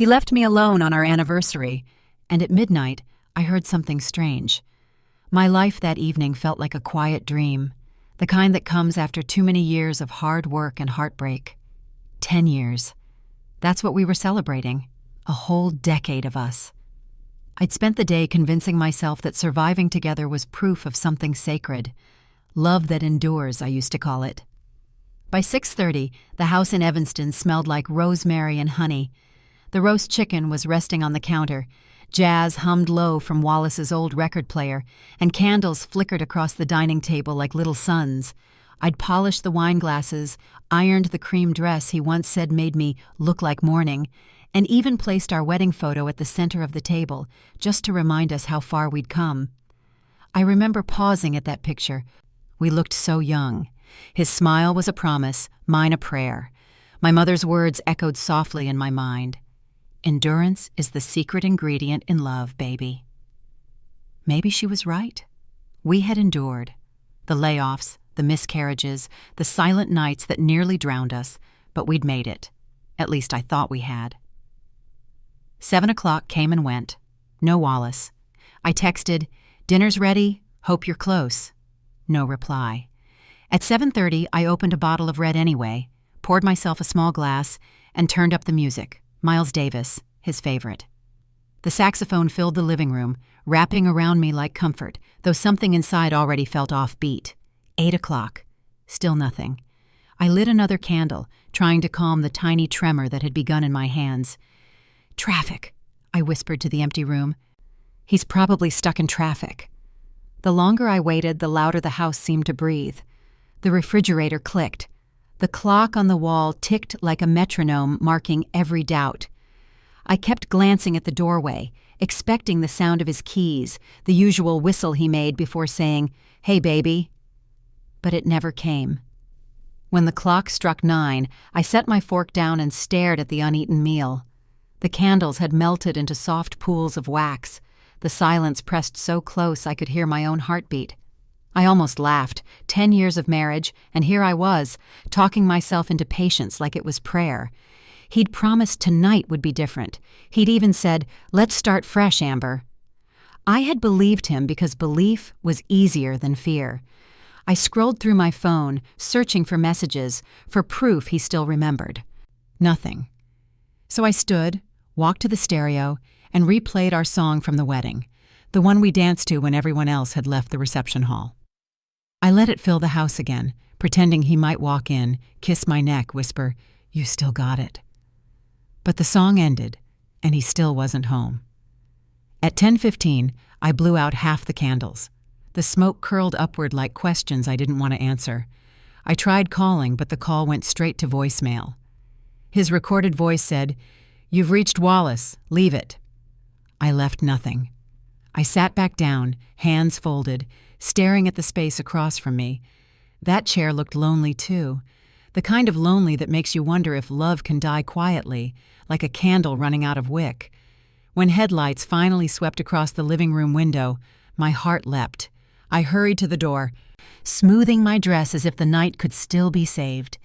He left me alone on our anniversary, and at midnight, I heard something strange. My life that evening felt like a quiet dream, the kind that comes after too many years of hard work and heartbreak. 10 years. That's what we were celebrating. A whole decade of us. I'd spent the day convincing myself that surviving together was proof of something sacred. Love that endures, I used to call it. By 6:30, the house in Evanston smelled like rosemary and honey. The roast chicken was resting on the counter. Jazz hummed low from Wallace's old record player, and candles flickered across the dining table like little suns. I'd polished the wine glasses, ironed the cream dress he once said made me look like morning, and even placed our wedding photo at the center of the table, just to remind us how far we'd come. I remember pausing at that picture. We looked so young. His smile was a promise, mine a prayer. My mother's words echoed softly in my mind. Endurance is the secret ingredient in love, baby. Maybe she was right. We had endured. The layoffs, the miscarriages, the silent nights that nearly drowned us, but we'd made it. At least I thought we had. 7 o'clock came and went. No Wallace. I texted, "Dinner's ready. Hope you're close." No reply. At 7:30, I opened a bottle of red anyway, poured myself a small glass, and turned up the music. Miles Davis, his favorite. The saxophone filled the living room, wrapping around me like comfort, though something inside already felt offbeat. 8 o'clock. Still nothing. I lit another candle, trying to calm the tiny tremor that had begun in my hands. "Traffic," I whispered to the empty room. "He's probably stuck in traffic." The longer I waited, the louder the house seemed to breathe. The refrigerator clicked. The clock on the wall ticked like a metronome, marking every doubt. I kept glancing at the doorway, expecting the sound of his keys, the usual whistle he made before saying, "Hey, baby." But it never came. When the clock struck 9, I set my fork down and stared at the uneaten meal. The candles had melted into soft pools of wax. The silence pressed so close I could hear my own heartbeat. I almost laughed. 10 years of marriage, and here I was, talking myself into patience like it was prayer. He'd promised tonight would be different. He'd even said, "Let's start fresh, Amber." I had believed him because belief was easier than fear. I scrolled through my phone, searching for messages, for proof he still remembered. Nothing. So I stood, walked to the stereo, and replayed our song from the wedding, the one we danced to when everyone else had left the reception hall. I let it fill the house again, pretending he might walk in, kiss my neck, whisper, "You still got it." But the song ended, and he still wasn't home. At 10:15, I blew out half the candles. The smoke curled upward like questions I didn't want to answer. I tried calling, but the call went straight to voicemail. His recorded voice said, "You've reached Wallace. Leave it." I left nothing. I sat back down, hands folded, staring at the space across from me. That chair looked lonely too, the kind of lonely that makes you wonder if love can die quietly, like a candle running out of wick. When headlights finally swept across the living room window, my heart leapt. I hurried to the door, smoothing my dress as if the night could still be saved.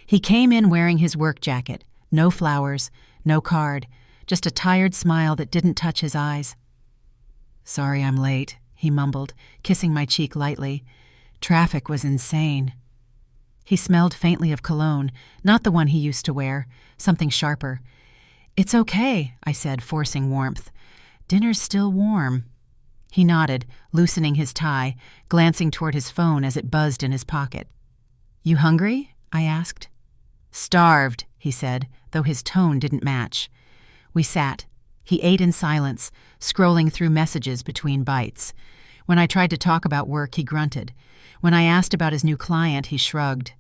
He came in wearing his work jacket, no flowers, no card, just a tired smile that didn't touch his eyes. "Sorry I'm late," he mumbled, kissing my cheek lightly. Traffic was insane. He smelled faintly of cologne, not the one he used to wear, something sharper. "It's okay," I said, forcing warmth. "Dinner's still warm." He nodded, loosening his tie, glancing toward his phone as it buzzed in his pocket. "You hungry?" I asked. "Starved," he said, though his tone didn't match. We sat. He ate in silence, scrolling through messages between bites. When I tried to talk about work, he grunted. When I asked about his new client, he shrugged.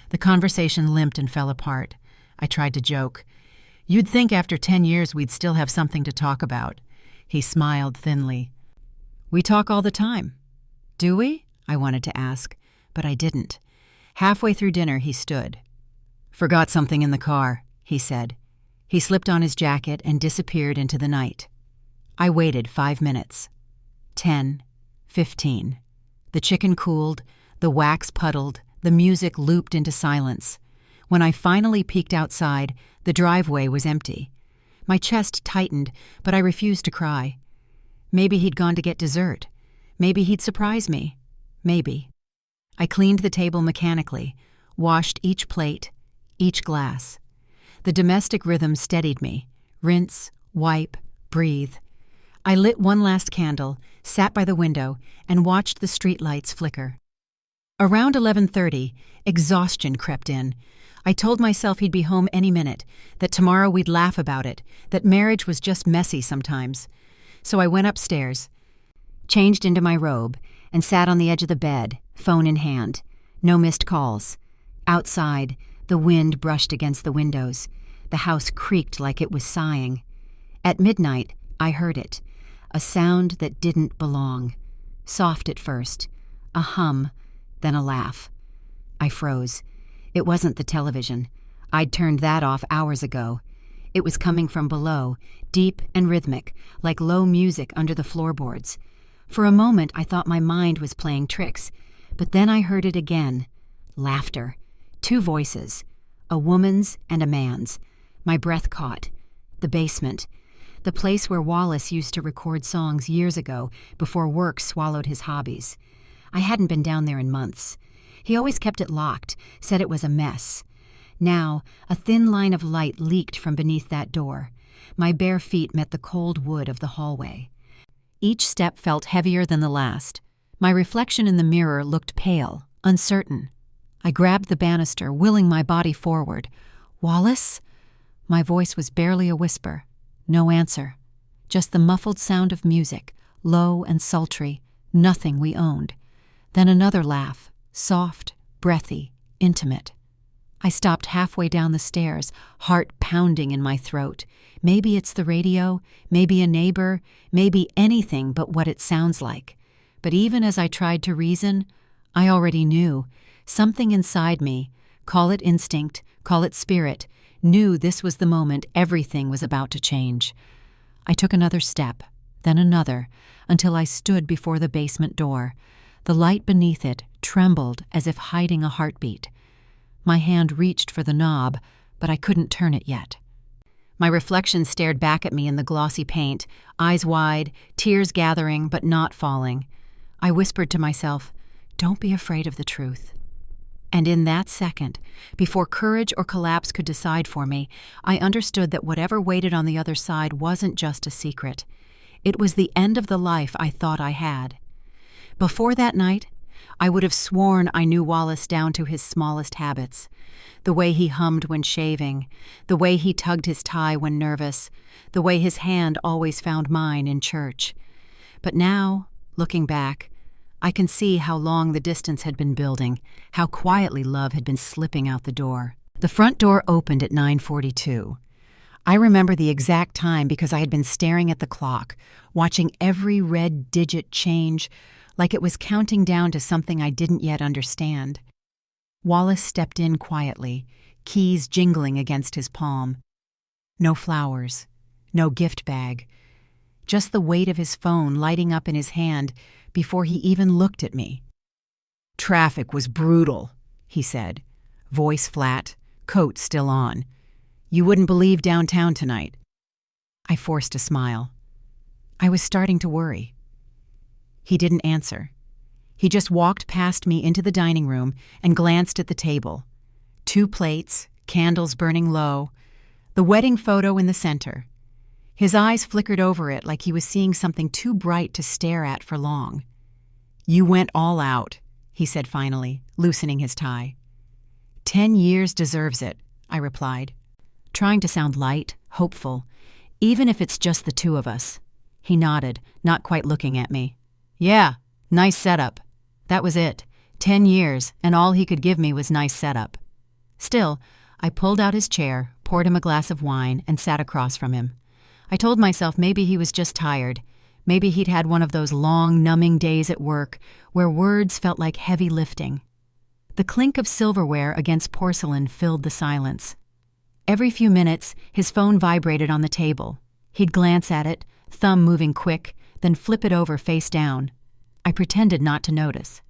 The conversation limped and fell apart. I tried to joke. "You'd think after 10 years we'd still have something to talk about." He smiled thinly. "We talk all the time." "Do we?" I wanted to ask, but I didn't. Halfway through dinner, he stood. "Forgot something in the car," he said. He slipped on his jacket and disappeared into the night. I waited 5 minutes. 10, 15. The chicken cooled, the wax puddled, the music looped into silence. When I finally peeked outside, the driveway was empty. My chest tightened, but I refused to cry. Maybe he'd gone to get dessert. Maybe he'd surprise me. Maybe. I cleaned the table mechanically, washed each plate, each glass. The domestic rhythm steadied me. Rinse, wipe, breathe. I lit one last candle, sat by the window, and watched the streetlights flicker. Around 11:30, exhaustion crept in. I told myself he'd be home any minute, that tomorrow we'd laugh about it, that marriage was just messy sometimes. So I went upstairs, changed into my robe, and sat on the edge of the bed, phone in hand. No missed calls. Outside, the wind brushed against the windows. The house creaked like it was sighing. At midnight, I heard it, a sound that didn't belong. Soft at first, a hum, then a laugh. I froze. It wasn't the television. I'd turned that off hours ago. It was coming from below, deep and rhythmic, like low music under the floorboards. For a moment, I thought my mind was playing tricks, but then I heard it again. Laughter. Two voices, a woman's and a man's. My breath caught. The basement. The place where Wallace used to record songs years ago, before work swallowed his hobbies. I hadn't been down there in months. He always kept it locked, said it was a mess. Now, a thin line of light leaked from beneath that door. My bare feet met the cold wood of the hallway. Each step felt heavier than the last. My reflection in the mirror looked pale, uncertain. I grabbed the banister, willing my body forward. "Wallace?" My voice was barely a whisper. No answer. Just the muffled sound of music, low and sultry, nothing we owned. Then another laugh, soft, breathy, intimate. I stopped halfway down the stairs, heart pounding in my throat. Maybe it's the radio, maybe a neighbor, maybe anything but what it sounds like. But even as I tried to reason, I already knew. Something inside me, call it instinct, call it spirit, knew this was the moment everything was about to change. I took another step, then another, until I stood before the basement door. The light beneath it trembled as if hiding a heartbeat. My hand reached for the knob, but I couldn't turn it yet. My reflection stared back at me in the glossy paint, eyes wide, tears gathering but not falling. I whispered to myself, "Don't be afraid of the truth." And in that second, before courage or collapse could decide for me, I understood that whatever waited on the other side wasn't just a secret. It was the end of the life I thought I had. Before that night, I would have sworn I knew Wallace down to his smallest habits. The way he hummed when shaving, the way he tugged his tie when nervous, the way his hand always found mine in church. But now, looking back, I can see how long the distance had been building, how quietly love had been slipping out the door. The front door opened at 9:42. I remember the exact time because I had been staring at the clock, watching every red digit change, like it was counting down to something I didn't yet understand. Wallace stepped in quietly, keys jingling against his palm. No flowers, no gift bag, just the weight of his phone lighting up in his hand before he even looked at me. "Traffic was brutal," he said, voice flat, coat still on. "You wouldn't believe downtown tonight." I forced a smile. I was starting to worry. He didn't answer. He just walked past me into the dining room and glanced at the table. 2 plates, candles burning low, the wedding photo in the center. His eyes flickered over it like he was seeing something too bright to stare at for long. "You went all out," he said finally, loosening his tie. 10 years deserves it, I replied, trying to sound light, hopeful, even if it's just the two of us. He nodded, not quite looking at me. "Yeah, nice setup." That was it. 10 years, and all he could give me was nice setup. Still, I pulled out his chair, poured him a glass of wine, and sat across from him. I told myself maybe he was just tired. Maybe he'd had one of those long, numbing days at work where words felt like heavy lifting. The clink of silverware against porcelain filled the silence. Every few minutes, his phone vibrated on the table. He'd glance at it, thumb moving quick, then flip it over face down. I pretended not to notice.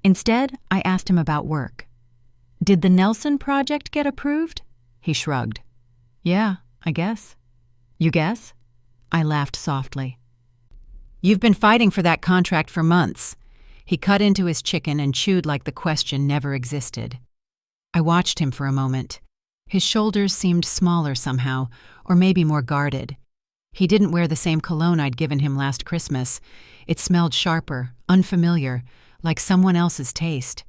Instead, I asked him about work. "Did the Nelson project get approved?" He shrugged. "Yeah, I guess." You guess? I laughed softly. You've been fighting for that contract for months. He cut into his chicken and chewed like the question never existed. I watched him for a moment. His shoulders seemed smaller somehow, or maybe more guarded. He didn't wear the same cologne I'd given him last Christmas. It smelled sharper, unfamiliar, like someone else's taste.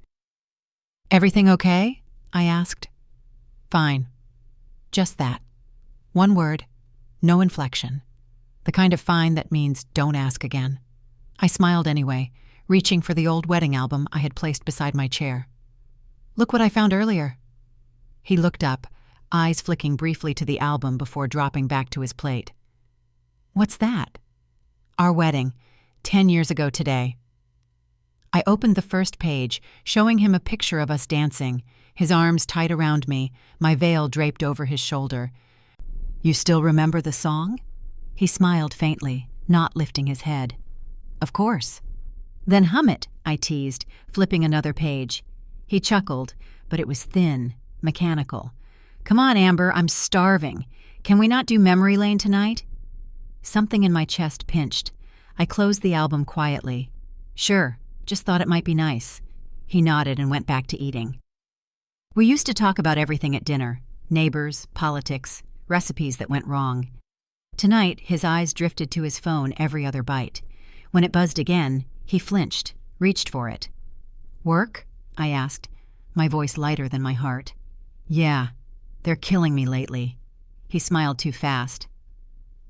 Everything okay? I asked. Fine. Just that. One word, no inflection. The kind of fine that means don't ask again. I smiled anyway, reaching for the old wedding album I had placed beside my chair. Look what I found earlier. He looked up, eyes flicking briefly to the album before dropping back to his plate. What's that? Our wedding, 10 years ago today. I opened the first page, showing him a picture of us dancing, his arms tight around me, my veil draped over his shoulder. You still remember the song? He smiled faintly, not lifting his head. Of course. Then hum it, I teased, flipping another page. He chuckled, but it was thin, mechanical. Come on, Amber, I'm starving. Can we not do memory lane tonight? Something in my chest pinched. I closed the album quietly. Sure, just thought it might be nice. He nodded and went back to eating. We used to talk about everything at dinner. Neighbors, politics, recipes that went wrong. Tonight, his eyes drifted to his phone every other bite. When it buzzed again, he flinched, reached for it. Work? I asked, my voice lighter than my heart. Yeah, they're killing me lately. He smiled too fast.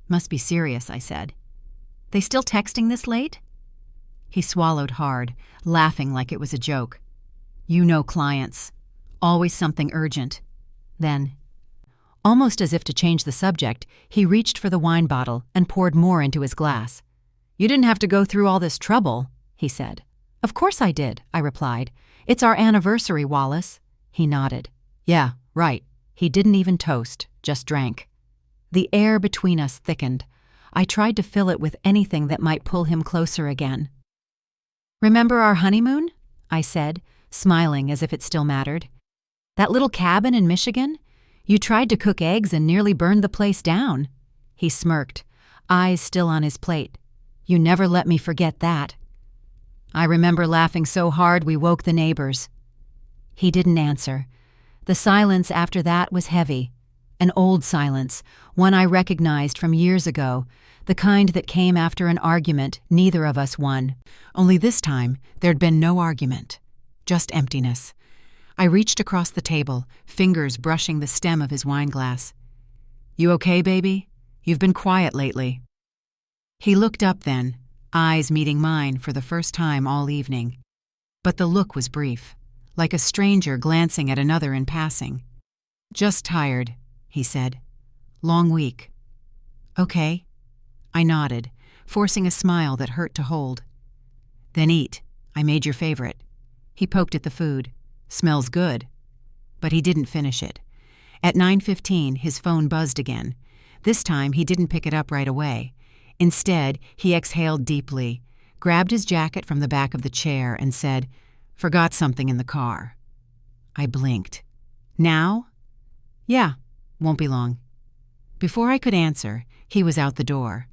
Must be serious, I said. They still texting this late? He swallowed hard, laughing like it was a joke. You know clients. Always something urgent. Then, almost as if to change the subject, he reached for the wine bottle and poured more into his glass. You didn't have to go through all this trouble, he said. Of course I did, I replied. It's our anniversary, Wallace. He nodded. Yeah, right. He didn't even toast, just drank. The air between us thickened. I tried to fill it with anything that might pull him closer again. Remember our honeymoon? I said, smiling as if it still mattered. That little cabin in Michigan? You tried to cook eggs and nearly burned the place down. He smirked, eyes still on his plate. You never let me forget that. I remember laughing so hard we woke the neighbors. He didn't answer. The silence after that was heavy. An old silence, one I recognized from years ago, the kind that came after an argument neither of us won. Only this time, there'd been no argument. Just emptiness. I reached across the table, fingers brushing the stem of his wineglass. You okay, baby? You've been quiet lately. He looked up then, eyes meeting mine for the first time all evening. But the look was brief, like a stranger glancing at another in passing. Just tired, he said. Long week. Okay. I nodded, forcing a smile that hurt to hold. Then eat. I made your favorite. He poked at the food. Smells good. But he didn't finish it. At 9:15, his phone buzzed again. This time, he didn't pick it up right away. Instead, he exhaled deeply, grabbed his jacket from the back of the chair, and said, Forgot something in the car. I blinked. Now? Yeah, won't be long. Before I could answer, he was out the door.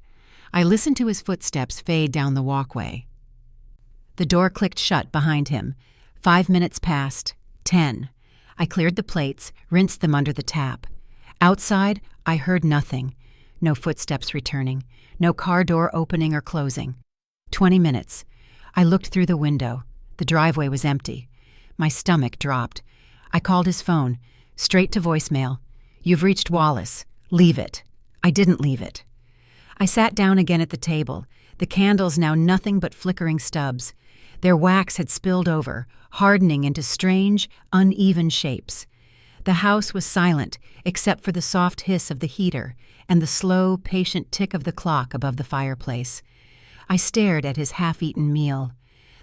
I listened to his footsteps fade down the walkway. The door clicked shut behind him. 5 minutes passed. 10. I cleared the plates, rinsed them under the tap. Outside, I heard nothing. No footsteps returning. No car door opening or closing. 20 minutes. I looked through the window. The driveway was empty. My stomach dropped. I called his phone. Straight to voicemail. You've reached Wallace. Leave it. I didn't leave it. I sat down again at the table, the candles now nothing but flickering stubs. Their wax had spilled over, hardening into strange, uneven shapes. The house was silent, except for the soft hiss of the heater and the slow, patient tick of the clock above the fireplace. I stared at his half-eaten meal.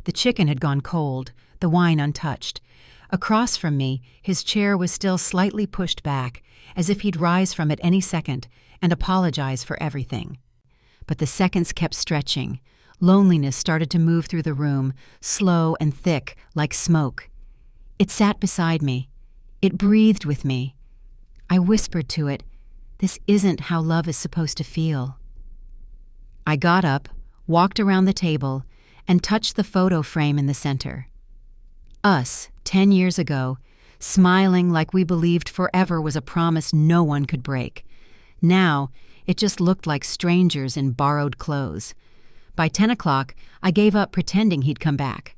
The chicken had gone cold, the wine untouched. Across from me, his chair was still slightly pushed back, as if he'd rise from it any second and apologize for everything. But the seconds kept stretching. Loneliness started to move through the room, slow and thick, like smoke. It sat beside me. It breathed with me. I whispered to it, This isn't how love is supposed to feel. I got up, walked around the table, and touched the photo frame in the center. Us, 10 years ago, smiling like we believed forever was a promise no one could break. Now, it just looked like strangers in borrowed clothes. By 10 o'clock, I gave up pretending he'd come back.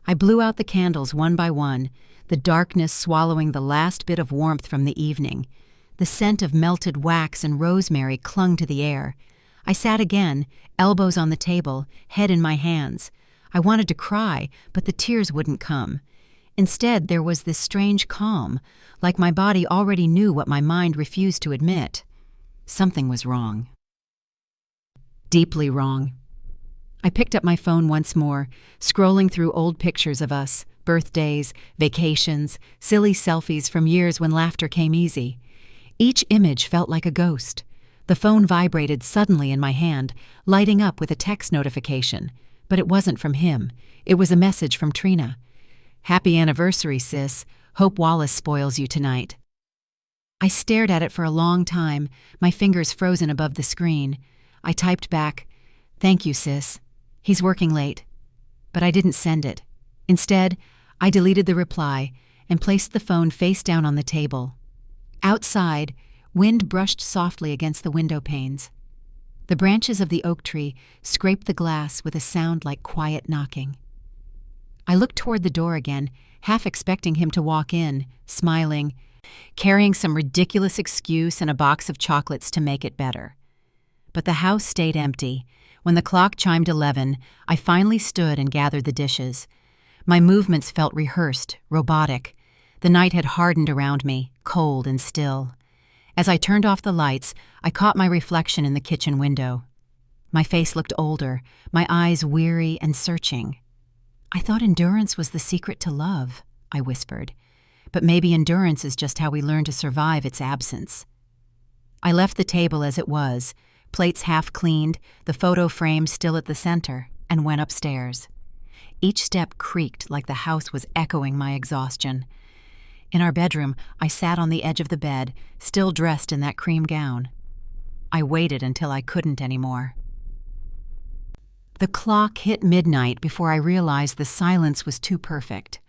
I blew out the candles one by one, the darkness swallowing the last bit of warmth from the evening. The scent of melted wax and rosemary clung to the air. I sat again, elbows on the table, head in my hands. I wanted to cry, but the tears wouldn't come. Instead, there was this strange calm, like my body already knew what my mind refused to admit. Something was wrong. Deeply wrong. I picked up my phone once more, scrolling through old pictures of us, birthdays, vacations, silly selfies from years when laughter came easy. Each image felt like a ghost. The phone vibrated suddenly in my hand, lighting up with a text notification. But it wasn't from him. It was a message from Trina. "Happy anniversary, sis. Hope Wallace spoils you tonight." I stared at it for a long time, my fingers frozen above the screen. I typed back, "Thank you, sis. He's working late." But I didn't send it. Instead, I deleted the reply and placed the phone face down on the table. Outside, wind brushed softly against the window panes. The branches of the oak tree scraped the glass with a sound like quiet knocking. I looked toward the door again, half expecting him to walk in, smiling, carrying some ridiculous excuse and a box of chocolates to make it better. But the house stayed empty. When the clock chimed 11, I finally stood and gathered the dishes. My movements felt rehearsed, robotic. The night had hardened around me, cold and still. As I turned off the lights, I caught my reflection in the kitchen window. My face looked older, my eyes weary and searching. "I thought endurance was the secret to love," I whispered. "But maybe endurance is just how we learn to survive its absence." I left the table as it was, plates half cleaned, the photo frame still at the center, and went upstairs. Each step creaked like the house was echoing my exhaustion. In our bedroom, I sat on the edge of the bed, still dressed in that cream gown. I waited until I couldn't anymore. The clock hit midnight before I realized the silence was too perfect.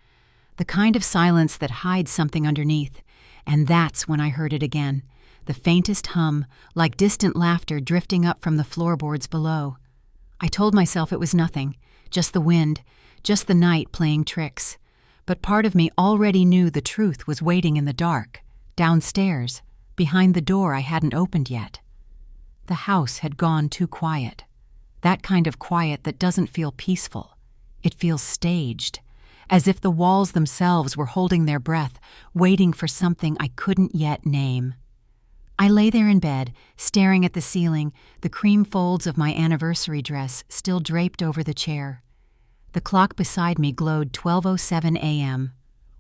The kind of silence that hides something underneath, and that's when I heard it again. The faintest hum, like distant laughter drifting up from the floorboards below. I told myself it was nothing, just the wind, just the night playing tricks. But part of me already knew the truth was waiting in the dark, downstairs, behind the door I hadn't opened yet. The house had gone too quiet. That kind of quiet that doesn't feel peaceful. It feels staged, as if the walls themselves were holding their breath, waiting for something I couldn't yet name. I lay there in bed, staring at the ceiling, the cream folds of my anniversary dress still draped over the chair. The clock beside me glowed 12:07 a.m.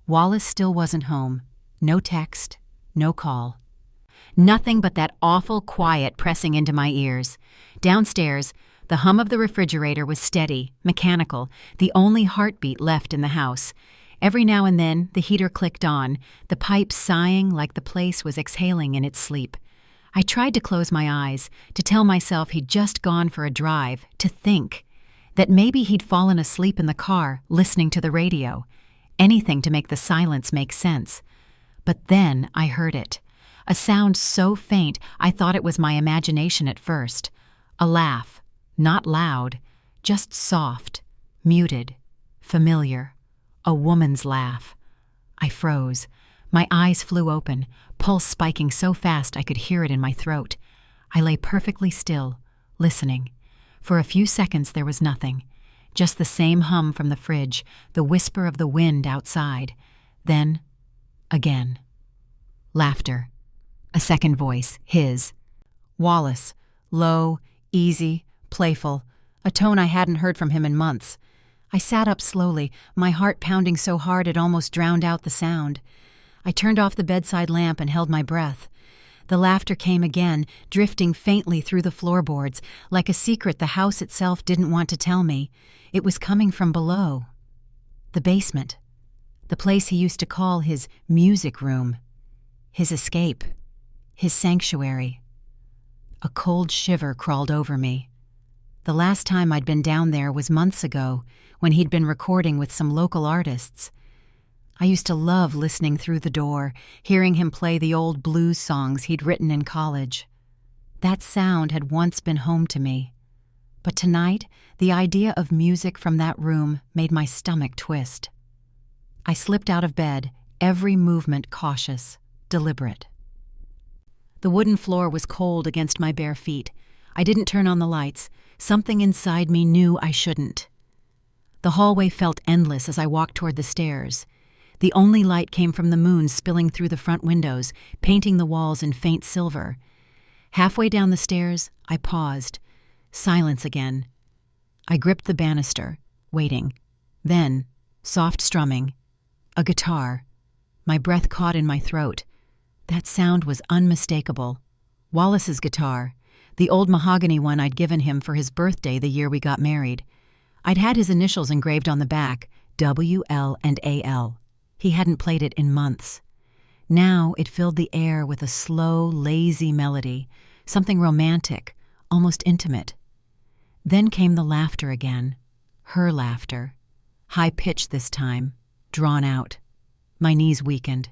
Wallace still wasn't home. No text, no call. Nothing but that awful quiet pressing into my ears. Downstairs, the hum of the refrigerator was steady, mechanical, the only heartbeat left in the house. Every now and then, the heater clicked on, the pipes sighing like the place was exhaling in its sleep. I tried to close my eyes, to tell myself he'd just gone for a drive, to think. That maybe he'd fallen asleep in the car, listening to the radio. Anything to make the silence make sense. But then I heard it. A sound so faint I thought it was my imagination at first. A laugh. Not loud, just soft, muted, familiar. A woman's laugh. I froze. My eyes flew open, pulse spiking so fast I could hear it in my throat. I lay perfectly still, listening. For a few seconds there was nothing. Just the same hum from the fridge, the whisper of the wind outside. Then, again. Laughter. A second voice, his. Wallace. Low, easy, playful. A tone I hadn't heard from him in months. I sat up slowly, my heart pounding so hard it almost drowned out the sound. I turned off the bedside lamp and held my breath. The laughter came again, drifting faintly through the floorboards, like a secret the house itself didn't want to tell me. It was coming from below. The basement. The place he used to call his music room. His escape. his sanctuary. A cold shiver crawled over me. The last time I'd been down there was months ago, when he'd been recording with some local artists. I used to love listening through the door, hearing him play the old blues songs he'd written in college. That sound had once been home to me. But tonight, the idea of music from that room made my stomach twist. I slipped out of bed, every movement cautious, deliberate. The wooden floor was cold against my bare feet. I didn't turn on the lights. Something inside me knew I shouldn't. The hallway felt endless as I walked toward the stairs. The only light came from the moon spilling through the front windows, painting the walls in faint silver. Halfway down the stairs, I paused. Silence again. I gripped the banister, waiting. Then, soft strumming. A guitar. My breath caught in my throat. That sound was unmistakable. Wallace's guitar, the old mahogany one I'd given him for his birthday the year we got married. I'd had his initials engraved on the back, W.L. and A.L. He hadn't played it in months. Now it filled the air with a slow, lazy melody, something romantic, almost intimate. Then came the laughter again, her laughter, high-pitched this time, drawn out. My knees weakened.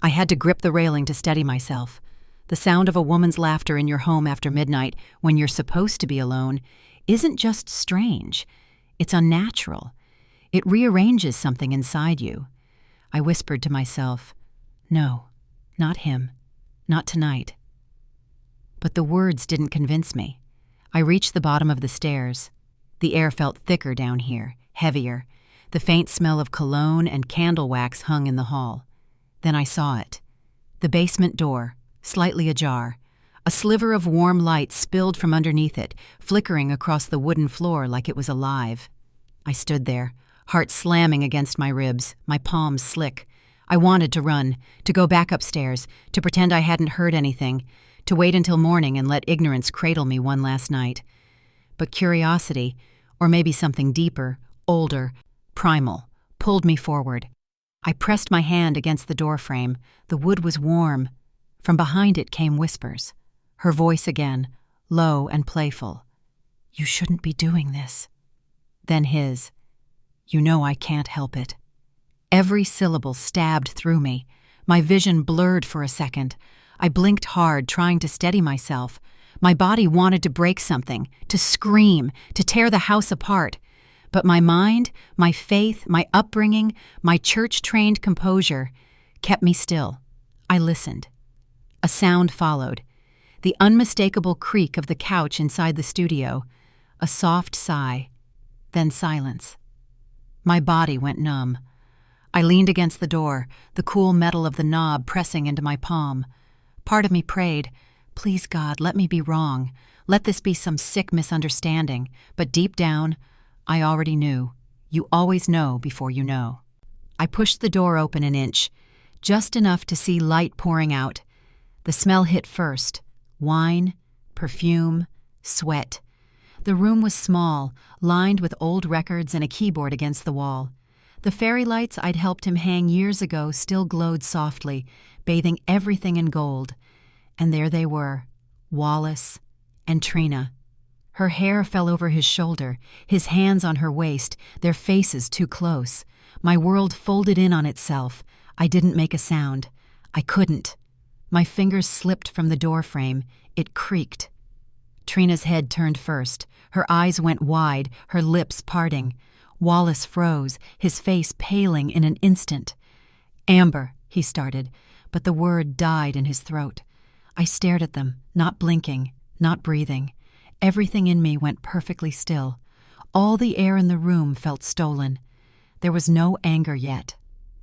I had to grip the railing to steady myself. The sound of a woman's laughter in your home after midnight, when you're supposed to be alone, isn't just strange. It's unnatural. It rearranges something inside you. I whispered to myself, "No, not him. Not tonight." But the words didn't convince me. I reached the bottom of the stairs. The air felt thicker down here, heavier. The faint smell of cologne and candle wax hung in the hall. Then I saw it. The basement door, slightly ajar. A sliver of warm light spilled from underneath it, flickering across the wooden floor like it was alive. I stood there, heart slamming against my ribs, my palms slick. I wanted to run, to go back upstairs, to pretend I hadn't heard anything, to wait until morning and let ignorance cradle me one last night. But curiosity, or maybe something deeper, older, primal, pulled me forward. I pressed my hand against the doorframe. The wood was warm. From behind it came whispers. Her voice again, low and playful. "You shouldn't be doing this." Then his. "You know I can't help it." Every syllable stabbed through me. My vision blurred for a second. I blinked hard, trying to steady myself. My body wanted to break something, to scream, to tear the house apart. But my mind, my faith, my upbringing, my church-trained composure kept me still. I listened. A sound followed. The unmistakable creak of the couch inside the studio. A soft sigh. Then silence. My body went numb. I leaned against the door, the cool metal of the knob pressing into my palm. Part of me prayed, "Please, God, let me be wrong. Let this be some sick misunderstanding." But deep down, I already knew. You always know before you know. I pushed the door open an inch, just enough to see light pouring out. The smell hit first. Wine, perfume, sweat. The room was small, lined with old records and a keyboard against the wall. The fairy lights I'd helped him hang years ago still glowed softly, bathing everything in gold. And there they were, Wallace and Trina. Her hair fell over his shoulder, his hands on her waist, their faces too close. My world folded in on itself. I didn't make a sound. I couldn't. My fingers slipped from the doorframe. It creaked. Trina's head turned first. Her eyes went wide, her lips parting. Wallace froze, his face paling in an instant. "Amber," he started, but the word died in his throat. I stared at them, not blinking, not breathing. Everything in me went perfectly still. All the air in the room felt stolen. There was no anger yet,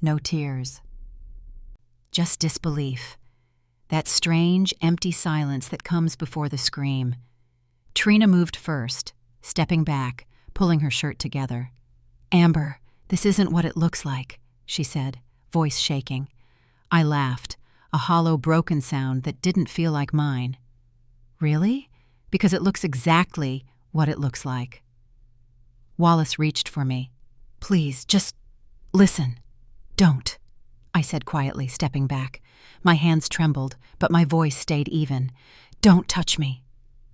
no tears. Just disbelief. That strange, empty silence that comes before the scream. Trina moved first, stepping back, pulling her shirt together. "Amber, this isn't what it looks like," she said, voice shaking. I laughed, a hollow, broken sound that didn't feel like mine. "Really? Because it looks exactly what it looks like." Wallace reached for me. "Please, just listen. Don't." I said quietly, stepping back. My hands trembled, but my voice stayed even. Don't touch me.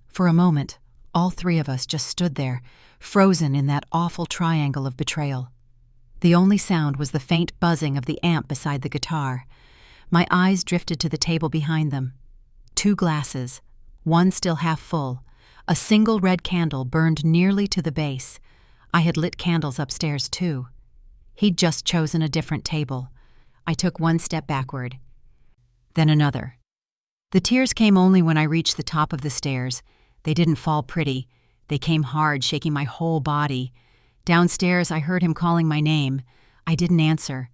For a moment, all three of us just stood there, frozen in that awful triangle of betrayal. The only sound was the faint buzzing of the amp beside the guitar. My eyes drifted to the table behind them. 2 glasses, one still half full. A single red candle burned nearly to the base. I had lit candles upstairs, too. He'd just chosen a different table. I took one step backward, then another. The tears came only when I reached the top of the stairs. They didn't fall pretty. They came hard, shaking my whole body. Downstairs, I heard him calling my name. I didn't answer.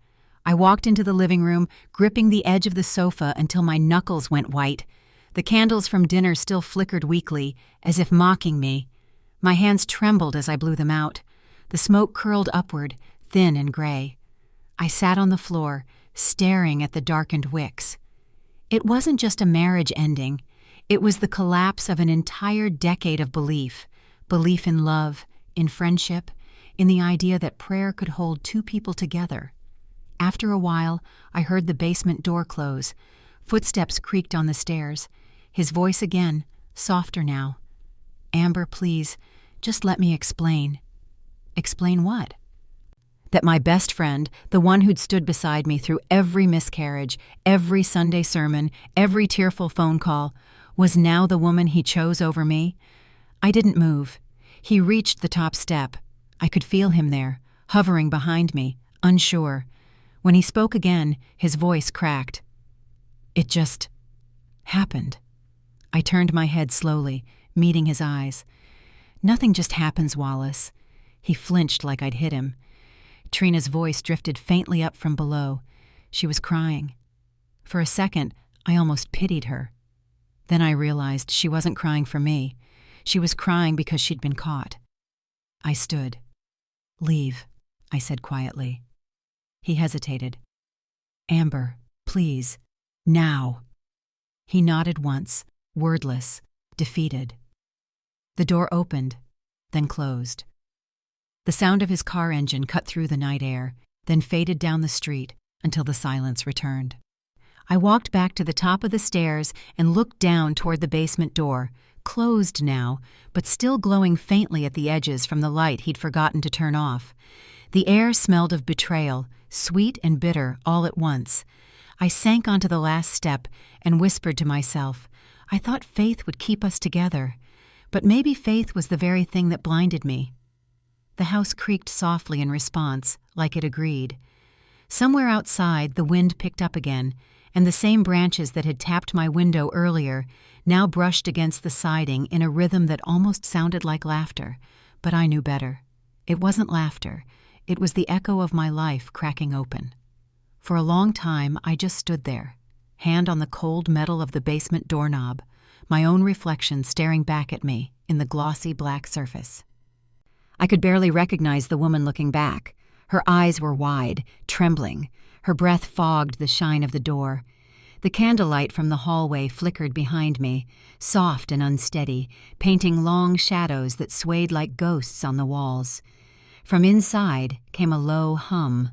I walked into the living room, gripping the edge of the sofa until my knuckles went white. The candles from dinner still flickered weakly, as if mocking me. My hands trembled as I blew them out. The smoke curled upward, thin and gray. I sat on the floor, staring at the darkened wicks. It wasn't just a marriage ending. It was the collapse of an entire decade of belief. Belief in love, in friendship, in the idea that prayer could hold 2 people together. After a while, I heard the basement door close. Footsteps creaked on the stairs. His voice again, softer now. Amber, please, just let me explain. Explain what? That my best friend, the one who'd stood beside me through every miscarriage, every Sunday sermon, every tearful phone call, was now the woman he chose over me. I didn't move. He reached the top step. I could feel him there, hovering behind me, unsure. When he spoke again, his voice cracked. It just happened. I turned my head slowly, meeting his eyes. Nothing just happens, Wallace. He flinched like I'd hit him. Trina's voice drifted faintly up from below. She was crying. For a second, I almost pitied her. Then I realized she wasn't crying for me. She was crying because she'd been caught. I stood. Leave, I said quietly. He hesitated. Amber, please, now. He nodded once, wordless, defeated. The door opened, then closed. The sound of his car engine cut through the night air, then faded down the street until the silence returned. I walked back to the top of the stairs and looked down toward the basement door, closed now, but still glowing faintly at the edges from the light he'd forgotten to turn off. The air smelled of betrayal, sweet and bitter all at once. I sank onto the last step and whispered to myself, I thought faith would keep us together, but maybe faith was the very thing that blinded me. The house creaked softly in response, like it agreed. Somewhere outside, the wind picked up again, and the same branches that had tapped my window earlier now brushed against the siding in a rhythm that almost sounded like laughter. But I knew better. It wasn't laughter. It was the echo of my life cracking open. For a long time, I just stood there, hand on the cold metal of the basement doorknob, my own reflection staring back at me in the glossy black surface. I could barely recognize the woman looking back. Her eyes were wide, trembling. Her breath fogged the shine of the door. The candlelight from the hallway flickered behind me, soft and unsteady, painting long shadows that swayed like ghosts on the walls. From inside came a low hum.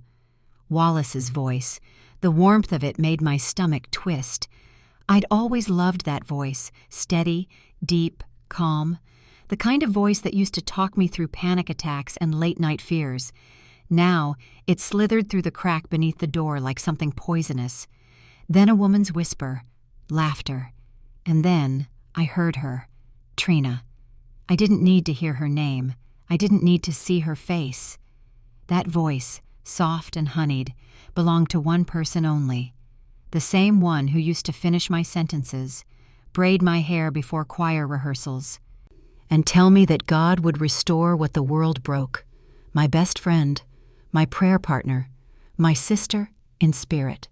Wallace's voice. The warmth of it made my stomach twist. I'd always loved that voice, steady, deep, calm. The kind of voice that used to talk me through panic attacks and late-night fears. Now, it slithered through the crack beneath the door like something poisonous. Then a woman's whisper, laughter. And then I heard her, Trina. I didn't need to hear her name. I didn't need to see her face. That voice, soft and honeyed, belonged to one person only. The same one who used to finish my sentences, braid my hair before choir rehearsals, and tell me that God would restore what the world broke. My best friend, my prayer partner, my sister in spirit.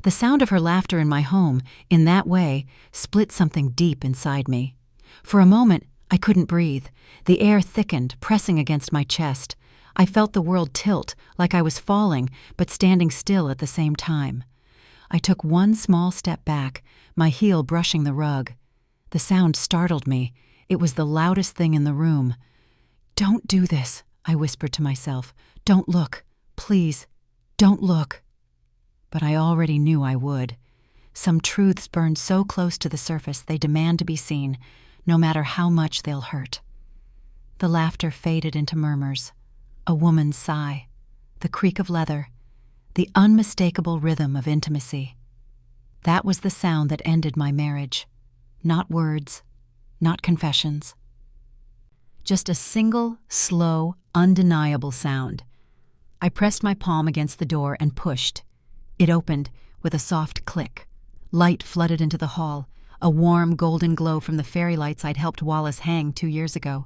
The sound of her laughter in my home, in that way, split something deep inside me. For a moment, I couldn't breathe. The air thickened, pressing against my chest. I felt the world tilt, like I was falling, but standing still at the same time. I took one small step back, my heel brushing the rug. The sound startled me. It was the loudest thing in the room. "Don't do this," I whispered to myself. "Don't look. Please, don't look." but I already knew I would. Some truths burn so close to the surface they demand to be seen, no matter how much they'll hurt. The laughter faded into murmurs, a woman's sigh, the creak of leather, the unmistakable rhythm of intimacy. That was the sound that ended my marriage. Not words, not confessions. Just a single, slow, undeniable sound. I pressed my palm against the door and pushed. It opened with a soft click. Light flooded into the hall, a warm golden glow from the fairy lights I'd helped Wallace hang 2 years ago.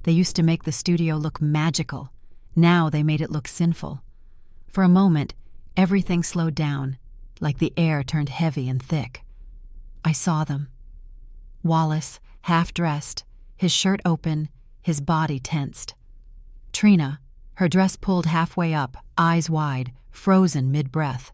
They used to make the studio look magical. Now they made it look sinful. For a moment, everything slowed down, like the air turned heavy and thick. I saw them. Wallace, half-dressed, his shirt open, his body tensed. Trina, her dress pulled halfway up, eyes wide, frozen mid-breath.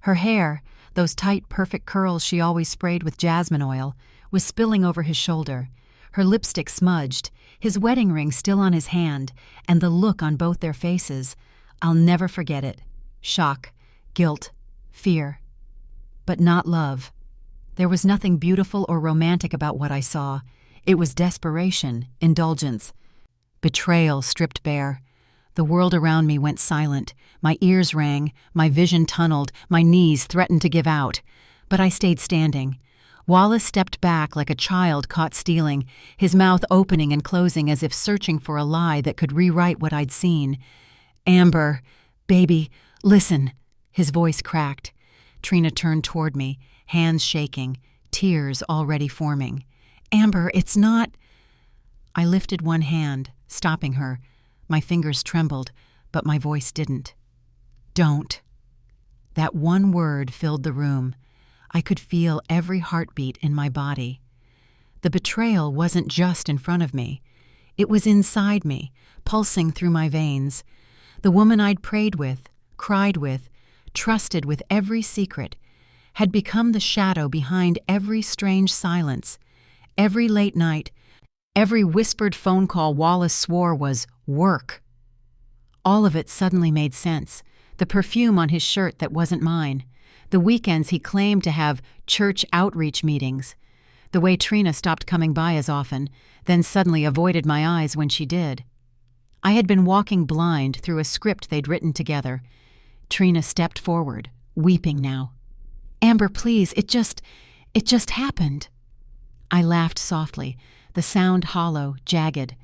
Her hair, those tight, perfect curls she always sprayed with jasmine oil, was spilling over his shoulder, her lipstick smudged, his wedding ring still on his hand, and the look on both their faces. I'll never forget it. Shock, guilt, fear. But not love. There was nothing beautiful or romantic about what I saw. It was desperation, indulgence. Betrayal stripped bare. The world around me went silent. My ears rang, my vision tunneled, my knees threatened to give out. But I stayed standing. Wallace stepped back like a child caught stealing, his mouth opening and closing as if searching for a lie that could rewrite what I'd seen. "Amber, baby, listen." His voice cracked. Trina turned toward me, hands shaking, tears already forming. "Amber, it's not—" I lifted one hand, stopping her. My fingers trembled, but my voice didn't. "Don't." That one word filled the room. I could feel every heartbeat in my body. The betrayal wasn't just in front of me. It was inside me, pulsing through my veins. The woman I'd prayed with, cried with, trusted with every secret, had become the shadow behind every strange silence, every late night, every whispered phone call Wallace swore was work. All of it suddenly made sense. The perfume on his shirt that wasn't mine. The weekends he claimed to have church outreach meetings. The way Trina stopped coming by as often, then suddenly avoided my eyes when she did. I had been walking blind through a script they'd written together. Trina stepped forward, weeping now. "Amber, please, it just happened." I laughed softly, the sound hollow, jagged.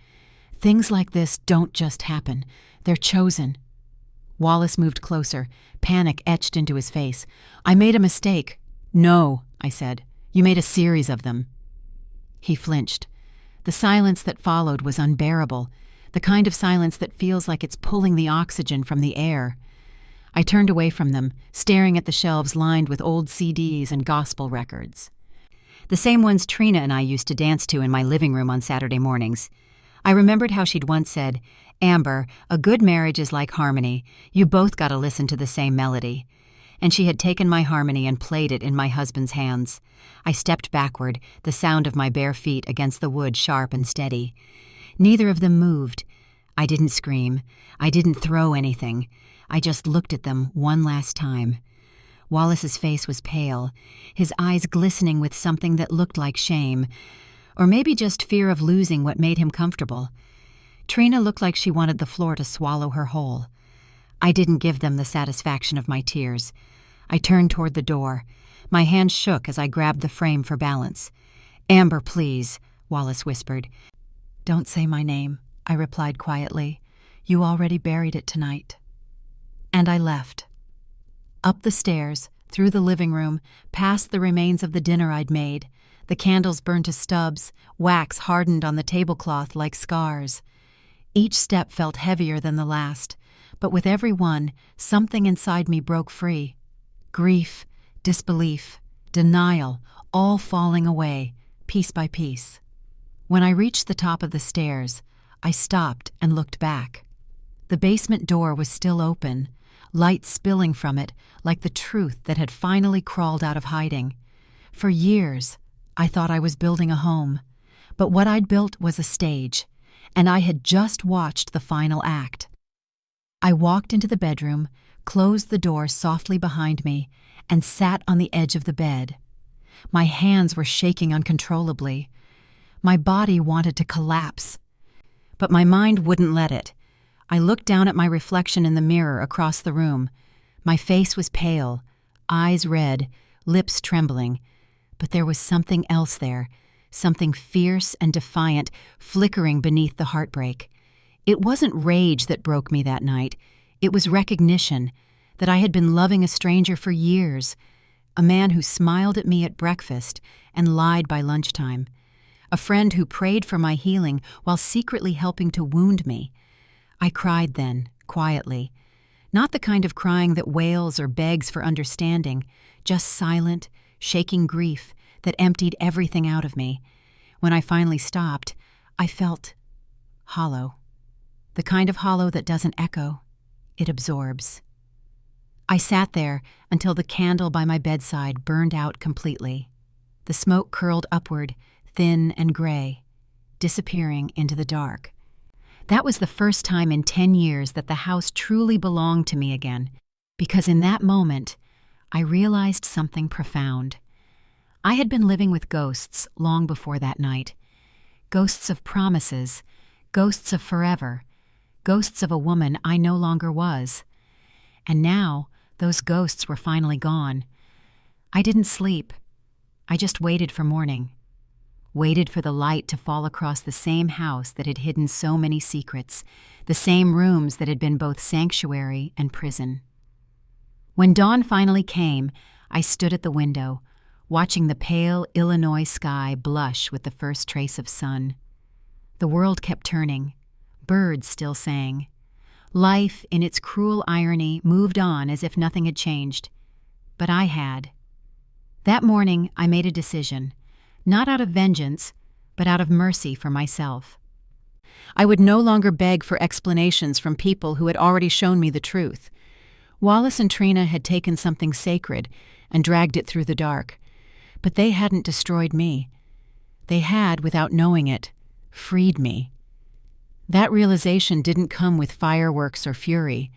Things like this don't just happen. They're chosen. Wallace moved closer, panic etched into his face. "I made a mistake." "No," I said. "You made a series of them." He flinched. The silence that followed was unbearable, the kind of silence that feels like it's pulling the oxygen from the air. I turned away from them, staring at the shelves lined with old CDs and gospel records. The same ones Trina and I used to dance to in my living room on Saturday mornings. I remembered how she'd once said, "Amber, a good marriage is like harmony. You both gotta listen to the same melody." And she had taken my harmony and played it in my husband's hands. I stepped backward, the sound of my bare feet against the wood sharp and steady. Neither of them moved. I didn't scream. I didn't throw anything. I just looked at them one last time. Wallace's face was pale, his eyes glistening with something that looked like shame, or maybe just fear of losing what made him comfortable. Trina looked like she wanted the floor to swallow her whole. I didn't give them the satisfaction of my tears. I turned toward the door. My hand shook as I grabbed the frame for balance. "Amber, please," Wallace whispered. "Don't say my name," I replied quietly. "You already buried it tonight." And I left. Up the stairs, through the living room, past the remains of the dinner I'd made. The candles burned to stubs, wax hardened on the tablecloth like scars. Each step felt heavier than the last, but with every one, something inside me broke free. Grief, disbelief, denial, all falling away, piece by piece. When I reached the top of the stairs, I stopped and looked back. The basement door was still open, light spilling from it like the truth that had finally crawled out of hiding. For years, I thought I was building a home, but what I'd built was a stage, and I had just watched the final act. I walked into the bedroom, closed the door softly behind me, and sat on the edge of the bed. My hands were shaking uncontrollably. My body wanted to collapse, but my mind wouldn't let it. I looked down at my reflection in the mirror across the room. My face was pale, eyes red, lips trembling, but there was something else there, something fierce and defiant, flickering beneath the heartbreak. It wasn't rage that broke me that night. It was recognition that I had been loving a stranger for years, a man who smiled at me at breakfast and lied by lunchtime, a friend who prayed for my healing while secretly helping to wound me. I cried then, quietly. Not the kind of crying that wails or begs for understanding, just silent, shaking grief that emptied everything out of me. When I finally stopped, I felt hollow. The kind of hollow that doesn't echo, it absorbs. I sat there until the candle by my bedside burned out completely. The smoke curled upward, thin and gray, disappearing into the dark. That was the first time in 10 years that the house truly belonged to me again, because in that moment, I realized something profound. I had been living with ghosts long before that night. Ghosts of promises, ghosts of forever, ghosts of a woman I no longer was. And now, those ghosts were finally gone. I didn't sleep. I just waited for morning. Waited for the light to fall across the same house that had hidden so many secrets, the same rooms that had been both sanctuary and prison. When dawn finally came, I stood at the window, watching the pale Illinois sky blush with the first trace of sun. The world kept turning. Birds still sang. Life, in its cruel irony, moved on as if nothing had changed. But I had. That morning, I made a decision, not out of vengeance, but out of mercy for myself. I would no longer beg for explanations from people who had already shown me the truth. Wallace and Trina had taken something sacred and dragged it through the dark, but they hadn't destroyed me. They had, without knowing it, freed me. That realization didn't come with fireworks or fury.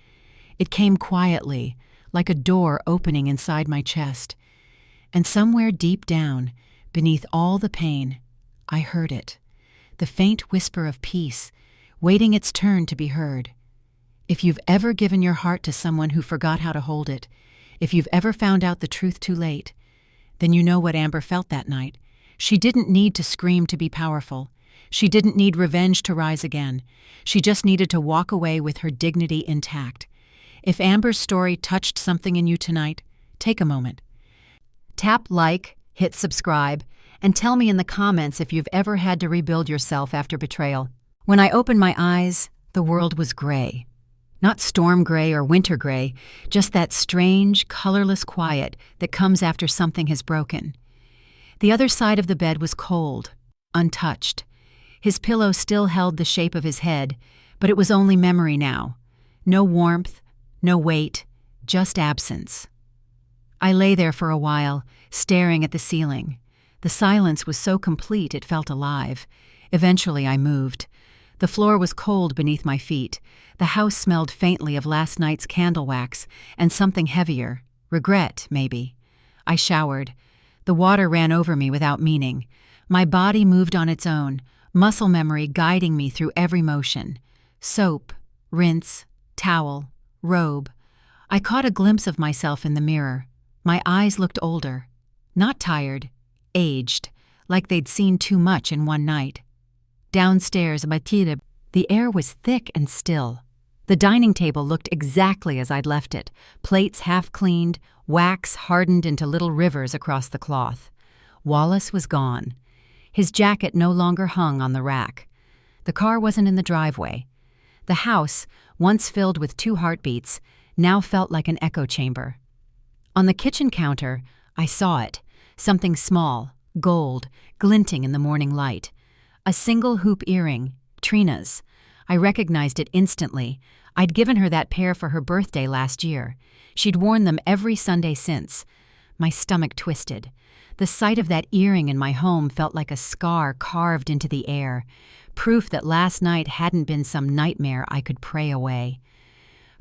It came quietly, like a door opening inside my chest. And somewhere deep down, beneath all the pain, I heard it, the faint whisper of peace, waiting its turn to be heard. If you've ever given your heart to someone who forgot how to hold it, if you've ever found out the truth too late, then you know what Amber felt that night. She didn't need to scream to be powerful. She didn't need revenge to rise again. She just needed to walk away with her dignity intact. If Amber's story touched something in you tonight, take a moment. Tap like, hit subscribe, and tell me in the comments if you've ever had to rebuild yourself after betrayal. When I opened my eyes, the world was gray. Not storm gray or winter gray, just that strange, colorless quiet that comes after something has broken. The other side of the bed was cold, untouched. His pillow still held the shape of his head, but it was only memory now. No warmth, no weight, just absence. I lay there for a while, staring at the ceiling. The silence was so complete it felt alive. Eventually I moved. The floor was cold beneath my feet. The house smelled faintly of last night's candle wax and something heavier. Regret, maybe. I showered. The water ran over me without meaning. My body moved on its own, muscle memory guiding me through every motion. Soap, rinse, towel, robe. I caught a glimpse of myself in the mirror. My eyes looked older. Not tired, aged, like they'd seen too much in one night. Downstairs, the air was thick and still. The dining table looked exactly as I'd left it, plates half cleaned, wax hardened into little rivers across the cloth. Wallace was gone. His jacket no longer hung on the rack. The car wasn't in the driveway. The house, once filled with 2 heartbeats, now felt like an echo chamber. On the kitchen counter, I saw it, something small, gold, glinting in the morning light. A single hoop earring, Trina's. I recognized it instantly. I'd given her that pair for her birthday last year. She'd worn them every Sunday since. My stomach twisted. The sight of that earring in my home felt like a scar carved into the air, proof that last night hadn't been some nightmare I could pray away.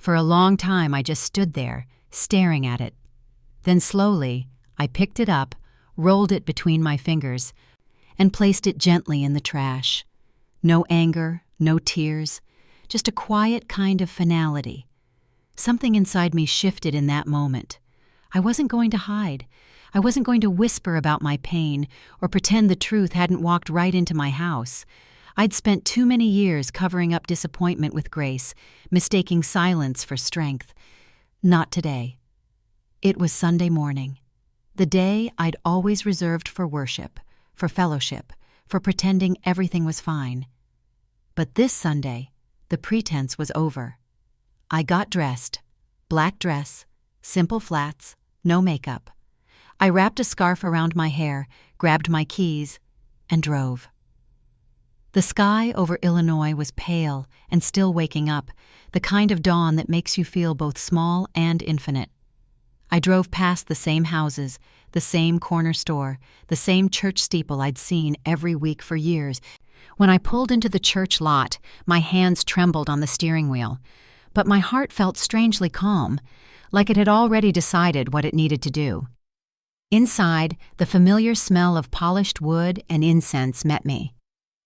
For a long time I just stood there, staring at it. Then slowly, I picked it up, rolled it between my fingers, and placed it gently in the trash. No anger, no tears, just a quiet kind of finality. Something inside me shifted in that moment. I wasn't going to hide. I wasn't going to whisper about my pain or pretend the truth hadn't walked right into my house. I'd spent too many years covering up disappointment with grace, mistaking silence for strength. Not today. It was Sunday morning, the day I'd always reserved for worship, for fellowship, for pretending everything was fine. But this Sunday, the pretense was over. I got dressed, black dress, simple flats, no makeup. I wrapped a scarf around my hair, grabbed my keys, and drove. The sky over Illinois was pale and still waking up, the kind of dawn that makes you feel both small and infinite. I drove past the same houses, the same corner store, the same church steeple I'd seen every week for years. When I pulled into the church lot, my hands trembled on the steering wheel, but my heart felt strangely calm, like it had already decided what it needed to do. Inside, the familiar smell of polished wood and incense met me.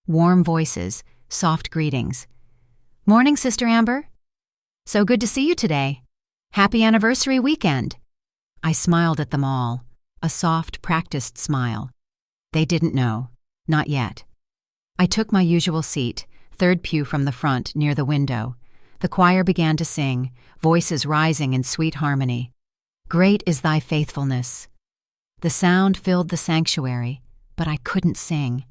Warm voices, soft greetings. "Morning, Sister Amber. So good to see you today. Happy anniversary weekend." I smiled at them all, a soft, practiced smile. They didn't know, not yet. I took my usual seat, third pew from the front, near the window. The choir began to sing, voices rising in sweet harmony. "Great is thy faithfulness." The sound filled the sanctuary, but I couldn't sing.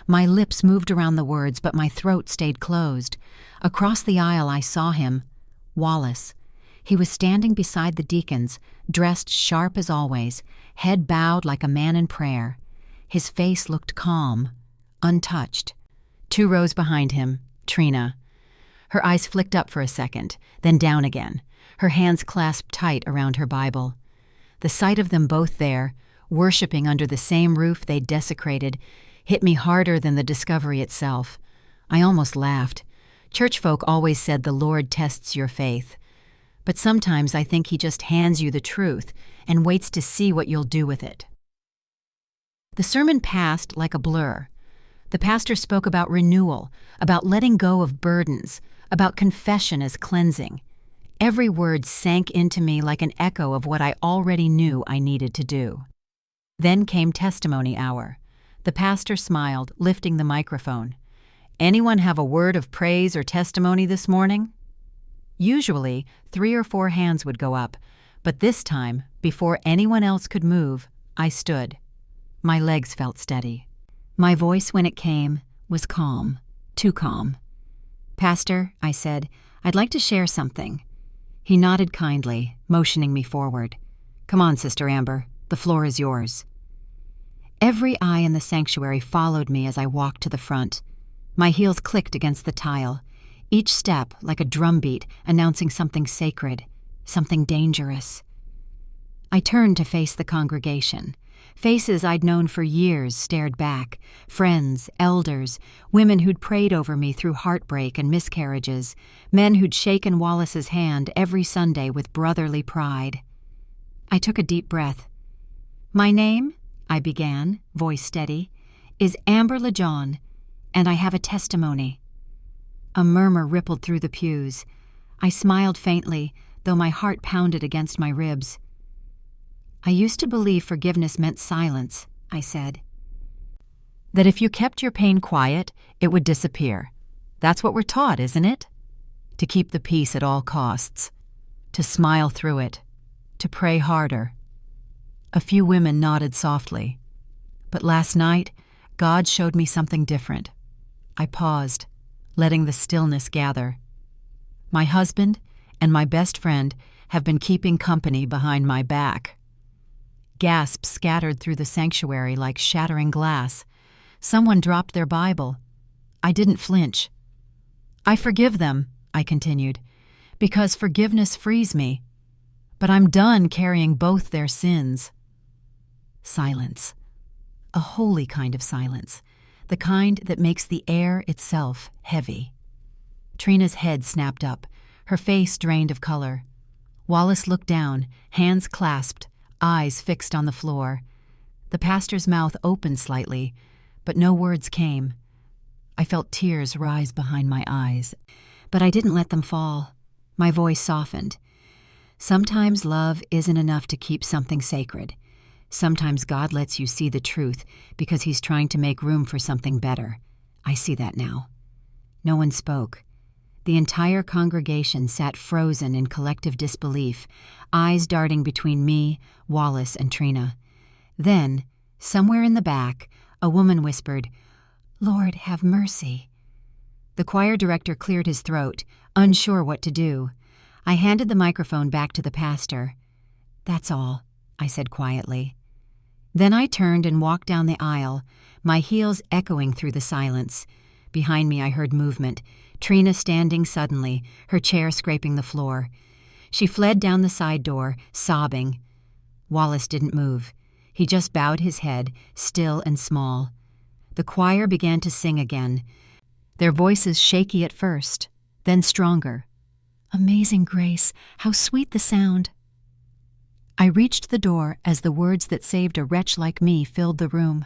My lips moved around the words, but my throat stayed closed. Across the aisle I saw him, Wallace. He was standing beside the deacons, dressed sharp as always, head bowed like a man in prayer. His face looked calm, untouched. 2 rows behind him, Trina. Her eyes flicked up for a second, then down again, her hands clasped tight around her Bible. The sight of them both there, worshiping under the same roof they'd desecrated, hit me harder than the discovery itself. I almost laughed. Church folk always said the Lord tests your faith. But sometimes I think he just hands you the truth and waits to see what you'll do with it. The sermon passed like a blur. The pastor spoke about renewal, about letting go of burdens, about confession as cleansing. Every word sank into me like an echo of what I already knew I needed to do. Then came testimony hour. The pastor smiled, lifting the microphone. "Anyone have a word of praise or testimony this morning?" Usually, 3 or 4 hands would go up, but this time, before anyone else could move, I stood. My legs felt steady. My voice, when it came, was calm, too calm. "Pastor," I said, "I'd like to share something." He nodded kindly, motioning me forward. "Come on, Sister Amber, the floor is yours." Every eye in the sanctuary followed me as I walked to the front. My heels clicked against the tile, each step like a drumbeat announcing something sacred, something dangerous. I turned to face the congregation. Faces I'd known for years stared back, friends, elders, women who'd prayed over me through heartbreak and miscarriages, men who'd shaken Wallace's hand every Sunday with brotherly pride. I took a deep breath. "My name," I began, voice steady, "is Amber LeJohn, and I have a testimony." A murmur rippled through the pews. I smiled faintly, though my heart pounded against my ribs. "I used to believe forgiveness meant silence," I said. "That if you kept your pain quiet, it would disappear. That's what we're taught, isn't it? To keep the peace at all costs. To smile through it. To pray harder." A few women nodded softly. But last night, God showed me something different. I paused, letting the stillness gather. My husband and my best friend have been keeping company behind my back. Gasps scattered through the sanctuary like shattering glass. Someone dropped their Bible. I didn't flinch. "I forgive them," I continued, "because forgiveness frees me. But I'm done carrying both their sins." Silence. A holy kind of silence, the kind that makes the air itself heavy. Trina's head snapped up. her face drained of color. Wallace looked down, hands clasped, eyes fixed on the floor. The pastor's mouth opened slightly, but no words came. I felt tears rise behind my eyes, but I didn't let them fall. My voice softened. Sometimes love isn't enough to keep something sacred. Sometimes God lets you see the truth because He's trying to make room for something better. I see that now. No one spoke. The entire congregation sat frozen in collective disbelief, eyes darting between me, Wallace, and Trina. Then, somewhere in the back, a woman whispered, "Lord, have mercy." The choir director cleared his throat, unsure what to do. I handed the microphone back to the pastor. "That's all," I said quietly. Then I turned and walked down the aisle, my heels echoing through the silence. Behind me I heard movement, Trina standing suddenly, her chair scraping the floor. She fled down the side door, sobbing. Wallace didn't move. He just bowed his head, still and small. The choir began to sing again, their voices shaky at first, then stronger. "Amazing grace, how sweet the sound." I reached the door as the words that saved a wretch like me filled the room.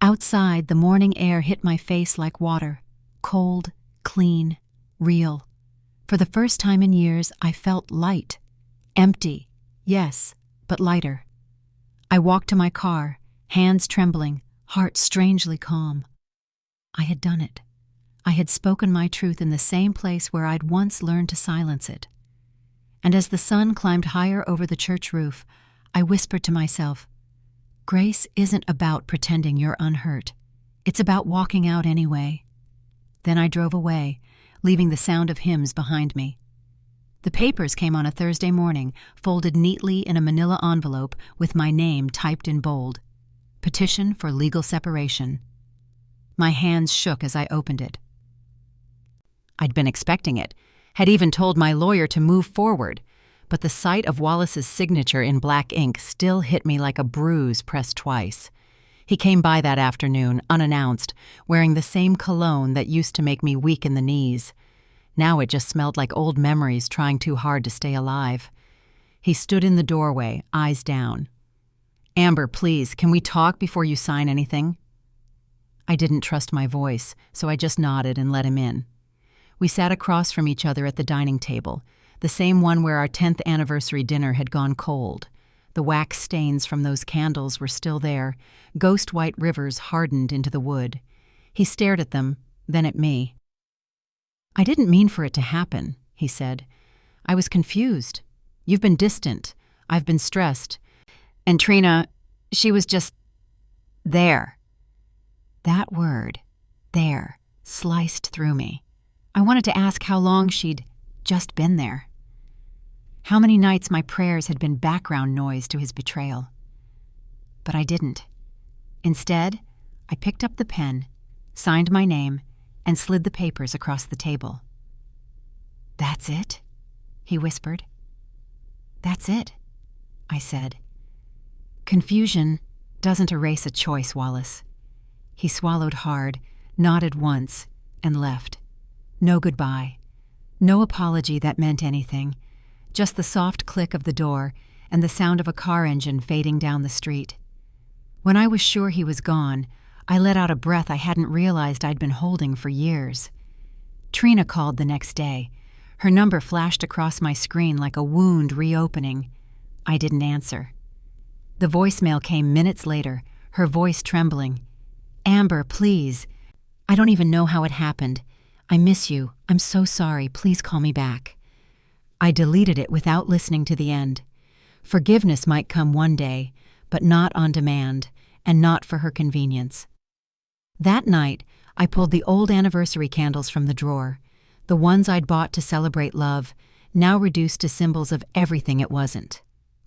Outside, the morning air hit my face like water, cold, clean, real. For the first time in years, I felt light. Empty, yes, but lighter. I walked to my car, hands trembling, heart strangely calm. I had done it. I had spoken my truth in the same place where I'd once learned to silence it. And as the sun climbed higher over the church roof, I whispered to myself, "Grace isn't about pretending you're unhurt. It's about walking out anyway." Then I drove away, leaving the sound of hymns behind me. The papers came on a Thursday morning, folded neatly in a manila envelope with my name typed in bold. Petition for legal separation. My hands shook as I opened it. I'd been expecting it, had even told my lawyer to move forward, but the sight of Wallace's signature in black ink still hit me like a bruise pressed twice. He came by that afternoon, unannounced, wearing the same cologne that used to make me weak in the knees. Now it just smelled like old memories trying too hard to stay alive. He stood in the doorway, eyes down. "Amber, please, can we talk before you sign anything?" I didn't trust my voice, so I just nodded and let him in. We sat across from each other at the dining table, the same one where our 10th anniversary dinner had gone cold. The wax stains from those candles were still there, ghost-white rivers hardened into the wood. He stared at them, then at me. "I didn't mean for it to happen," he said. "I was confused. You've been distant. I've been stressed. And Trina, she was just there." That word, there, sliced through me. I wanted to ask how long she'd just been there. How many nights my prayers had been background noise to his betrayal. But I didn't. Instead, I picked up the pen, signed my name, and slid the papers across the table. "That's it?" he whispered. "That's it," I said. "Confusion doesn't erase a choice, Wallace." He swallowed hard, nodded once, and left. No goodbye. No apology that meant anything. Just the soft click of the door and the sound of a car engine fading down the street. When I was sure he was gone, I let out a breath I hadn't realized I'd been holding for years. Trina called the next day. Her number flashed across my screen like a wound reopening. I didn't answer. The voicemail came minutes later, her voice trembling. "Amber, please. I don't even know how it happened. I miss you. I'm so sorry. Please call me back." I deleted it without listening to the end. Forgiveness might come one day, but not on demand, and not for her convenience. That night, I pulled the old anniversary candles from the drawer, the ones I'd bought to celebrate love, now reduced to symbols of everything it wasn't.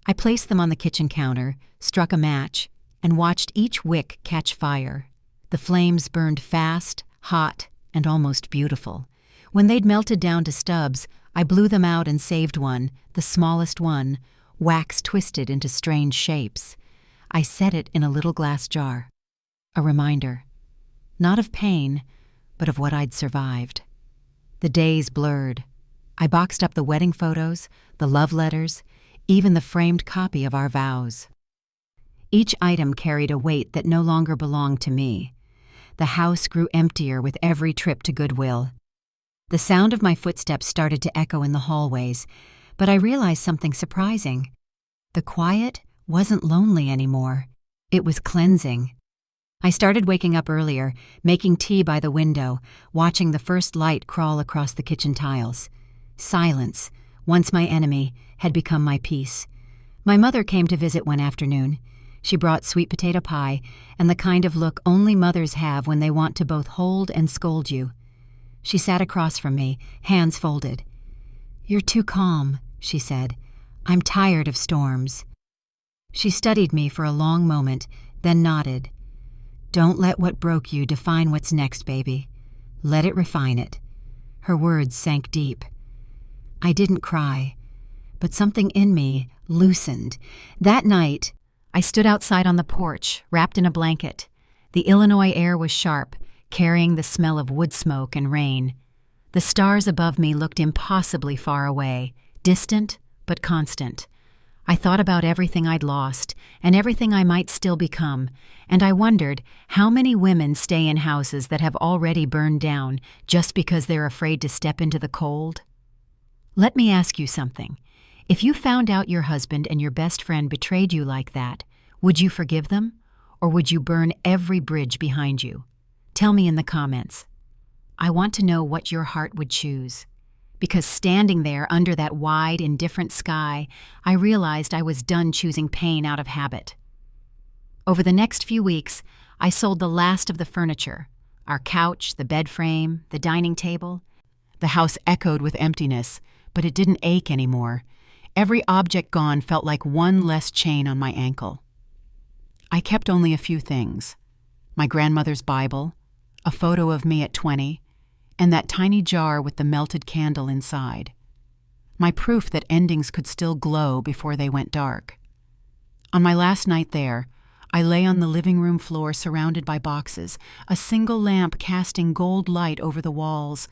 I placed them on the kitchen counter, struck a match, and watched each wick catch fire. The flames burned fast, hot, and almost beautiful. When they'd melted down to stubs, I blew them out and saved one, the smallest one, wax twisted into strange shapes. I set it in a little glass jar. A reminder. Not of pain, but of what I'd survived. The days blurred. I boxed up the wedding photos, the love letters, even the framed copy of our vows. Each item carried a weight that no longer belonged to me. The house grew emptier with every trip to Goodwill. The sound of my footsteps started to echo in the hallways, but I realized something surprising. The quiet wasn't lonely anymore. It was cleansing. I started waking up earlier, making tea by the window, watching the first light crawl across the kitchen tiles. Silence, once my enemy, had become my peace. My mother came to visit one afternoon. She brought sweet potato pie and the kind of look only mothers have when they want to both hold and scold you. She sat across from me, hands folded. "You're too calm," she said. "I'm tired of storms." She studied me for a long moment, then nodded. "Don't let what broke you define what's next, baby. Let it refine it." Her words sank deep. I didn't cry, but something in me loosened. That night, I stood outside on the porch, wrapped in a blanket. The Illinois air was sharp, carrying the smell of wood smoke and rain. The stars above me looked impossibly far away, distant but constant. I thought about everything I'd lost and everything I might still become, and I wondered how many women stay in houses that have already burned down just because they're afraid to step into the cold. Let me ask you something. If you found out your husband and your best friend betrayed you like that, would you forgive them, or would you burn every bridge behind you? Tell me in the comments. I want to know what your heart would choose. Because standing there under that wide, indifferent sky, I realized I was done choosing pain out of habit. Over the next few weeks, I sold the last of the furniture, our couch, the bed frame, the dining table. The house echoed with emptiness, but it didn't ache anymore. Every object gone felt like one less chain on my ankle. I kept only a few things: my grandmother's Bible, a photo of me at 20, and that tiny jar with the melted candle inside. My proof that endings could still glow before they went dark. On my last night there, I lay on the living room floor surrounded by boxes, a single lamp casting gold light over the walls.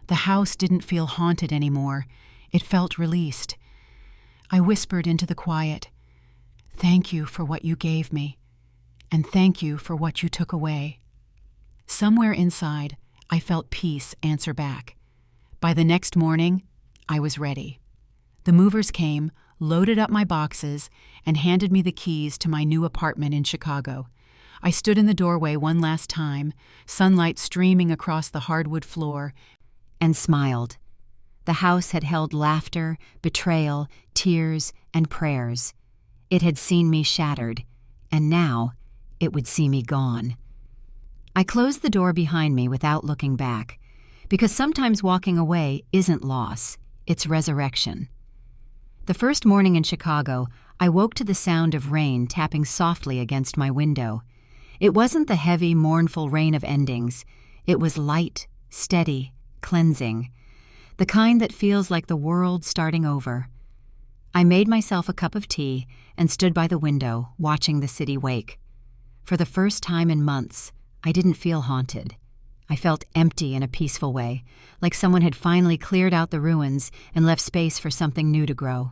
The house didn't feel haunted anymore. It felt released. I whispered into the quiet, "Thank you for what you gave me, and thank you for what you took away." Somewhere inside, I felt peace answer back. By the next morning, I was ready. The movers came, loaded up my boxes, and handed me the keys to my new apartment in Chicago. I stood in the doorway one last time, sunlight streaming across the hardwood floor, and smiled. The house had held laughter, betrayal, tears, and prayers. It had seen me shattered, and now it would see me gone. I closed the door behind me without looking back, because sometimes walking away isn't loss, it's resurrection. The first morning in Chicago, I woke to the sound of rain tapping softly against my window. It wasn't the heavy, mournful rain of endings. It was light, steady, cleansing. The kind that feels like the world starting over. I made myself a cup of tea and stood by the window, watching the city wake. For the first time in months, I didn't feel haunted. I felt empty in a peaceful way, like someone had finally cleared out the ruins and left space for something new to grow.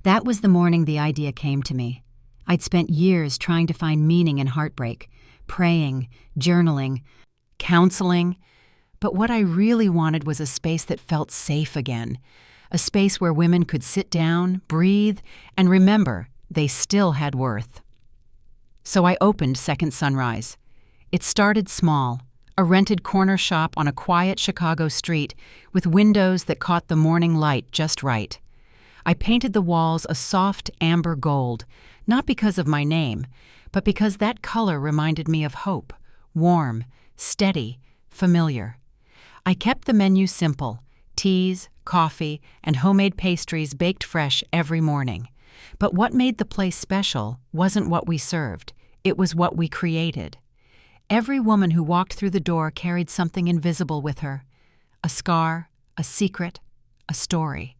That was the morning the idea came to me. I'd spent years trying to find meaning in heartbreak, praying, journaling, counseling. But what I really wanted was a space that felt safe again, a space where women could sit down, breathe, and remember they still had worth. So I opened Second Sunrise. It started small, a rented corner shop on a quiet Chicago street with windows that caught the morning light just right. I painted the walls a soft amber gold, not because of my name, but because that color reminded me of hope, warm, steady, familiar. I kept the menu simple: teas, coffee, and homemade pastries baked fresh every morning. But what made the place special wasn't what we served, it was what we created. Every woman who walked through the door carried something invisible with her: a scar, a secret, a story.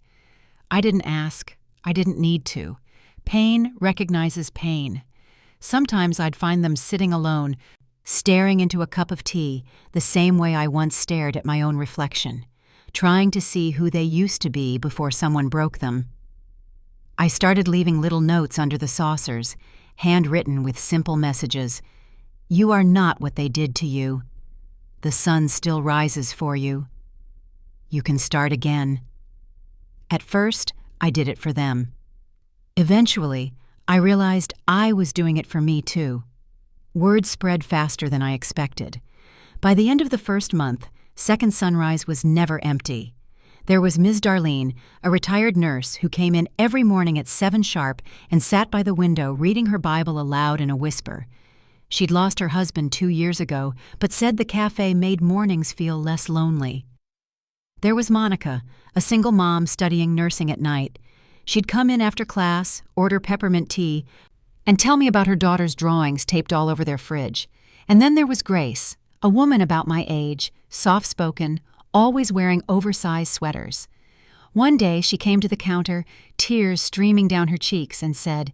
I didn't ask, I didn't need to. Pain recognizes pain. Sometimes I'd find them sitting alone, staring into a cup of tea the same way I once stared at my own reflection. trying to see who they used to be before someone broke them. I started leaving little notes under the saucers, handwritten with simple messages. You are not what they did to you. The sun still rises for you. You can start again. At first, I did it for them. Eventually, I realized I was doing it for me too. Word spread faster than I expected. By the end of the first month, Second Sunrise was never empty. There was Ms. Darlene, a retired nurse who came in every morning at 7 sharp and sat by the window reading her Bible aloud in a whisper. She'd lost her husband 2 years ago, but said the cafe made mornings feel less lonely. There was Monica, a single mom studying nursing at night. She'd come in after class, order peppermint tea, and tell me about her daughter's drawings taped all over their fridge. And then there was Grace, a woman about my age, soft-spoken, always wearing oversized sweaters. One day she came to the counter, tears streaming down her cheeks, and said,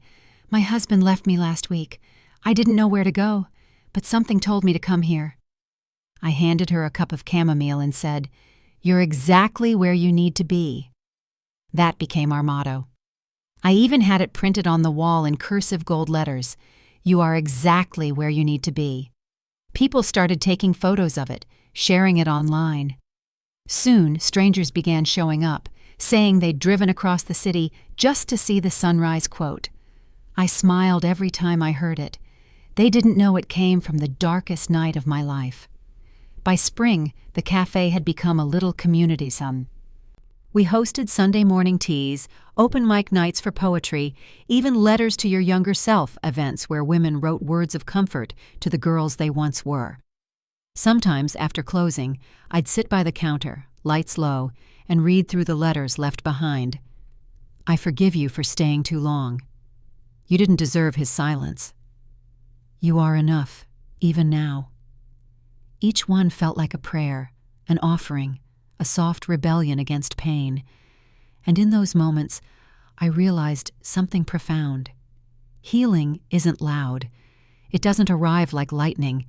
"My husband left me last week. I didn't know where to go, but something told me to come here." I handed her a cup of chamomile and said, "You're exactly where you need to be." That became our motto. I even had it printed on the wall in cursive gold letters. You are exactly where you need to be. People started taking photos of it, sharing it online. Soon, strangers began showing up, saying they'd driven across the city just to see the sunrise quote. I smiled every time I heard it. They didn't know it came from the darkest night of my life. By spring, the cafe had become a little community sun. We hosted Sunday morning teas, open mic nights for poetry, even letters to your younger self events where women wrote words of comfort to the girls they once were. Sometimes, after closing, I'd sit by the counter, lights low, and read through the letters left behind. I forgive you for staying too long. You didn't deserve his silence. You are enough, even now. Each one felt like a prayer, an offering, a soft rebellion against pain. And in those moments, I realized something profound. Healing isn't loud. It doesn't arrive like lightning.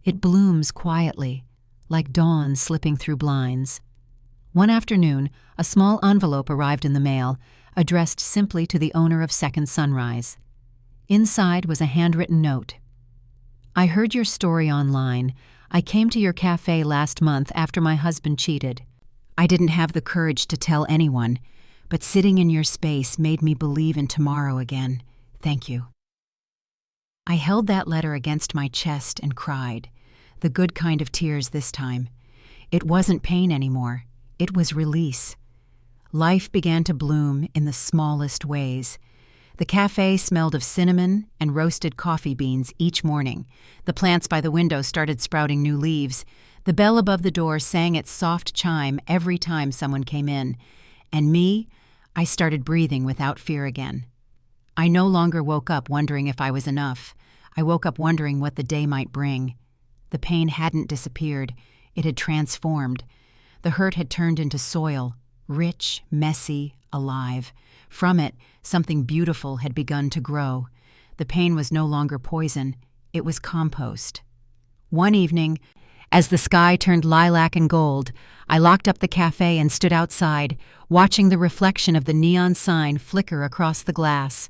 It blooms quietly, like dawn slipping through blinds. One afternoon, a small envelope arrived in the mail, addressed simply to the owner of Second Sunrise. Inside was a handwritten note. I heard your story online. I came to your cafe last month after my husband cheated. I didn't have the courage to tell anyone, but sitting in your space made me believe in tomorrow again. Thank you. I held that letter against my chest and cried, the good kind of tears this time. It wasn't pain anymore. It was release. Life began to bloom in the smallest ways. The cafe smelled of cinnamon and roasted coffee beans each morning. The plants by the window started sprouting new leaves. The bell above the door sang its soft chime every time someone came in. And me, I started breathing without fear again. I no longer woke up wondering if I was enough. I woke up wondering what the day might bring. The pain hadn't disappeared. It had transformed. The hurt had turned into soil, rich, messy, alive. From it, something beautiful had begun to grow. The pain was no longer poison. It was compost. One evening, as the sky turned lilac and gold, I locked up the cafe and stood outside, watching the reflection of the neon sign flicker across the glass.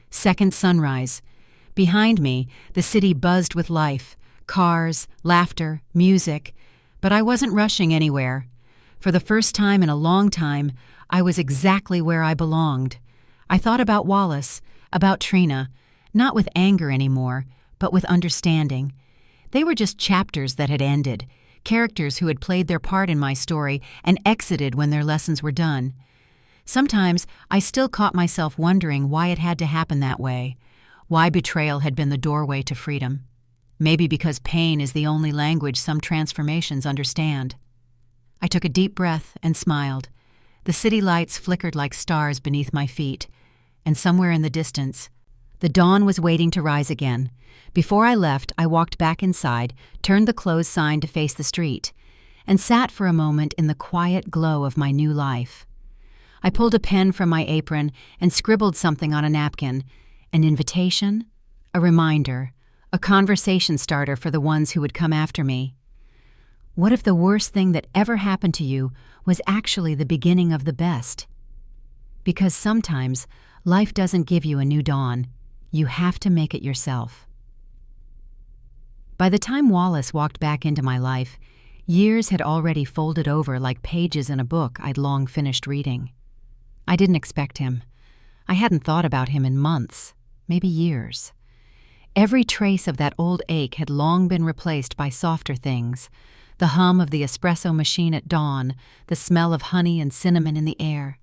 Second Sunrise. Behind me, the city buzzed with life, cars, laughter, music. But I wasn't rushing anywhere. For the first time in a long time, I was exactly where I belonged. I thought about Wallace, about Trina, not with anger anymore, but with understanding. They were just chapters that had ended, characters who had played their part in my story and exited when their lessons were done. Sometimes I still caught myself wondering why it had to happen that way, why betrayal had been the doorway to freedom. Maybe because pain is the only language some transformations understand. I took a deep breath and smiled. The city lights flickered like stars beneath my feet, and somewhere in the distance, the dawn was waiting to rise again. Before I left, I walked back inside, turned the closed sign to face the street, and sat for a moment in the quiet glow of my new life. I pulled a pen from my apron and scribbled something on a napkin, an invitation, a reminder, a conversation starter for the ones who would come after me. What if the worst thing that ever happened to you was actually the beginning of the best? Because sometimes life doesn't give you a new dawn. You have to make it yourself. By the time Wallace walked back into my life, years had already folded over like pages in a book I'd long finished reading. I didn't expect him. I hadn't thought about him in months, maybe years. Every trace of that old ache had long been replaced by softer things: the hum of the espresso machine at dawn, the smell of honey and cinnamon in the air,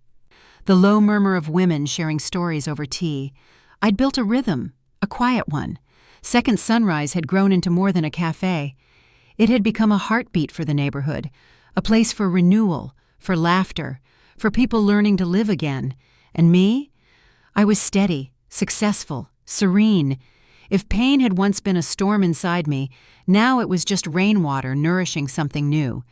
the low murmur of women sharing stories over tea. I'd built a rhythm, a quiet one. Second Sunrise had grown into more than a cafe. It had become a heartbeat for the neighborhood, a place for renewal, for laughter, for people learning to live again. And me? I was steady, successful, serene. If pain had once been a storm inside me, now it was just rainwater nourishing something new.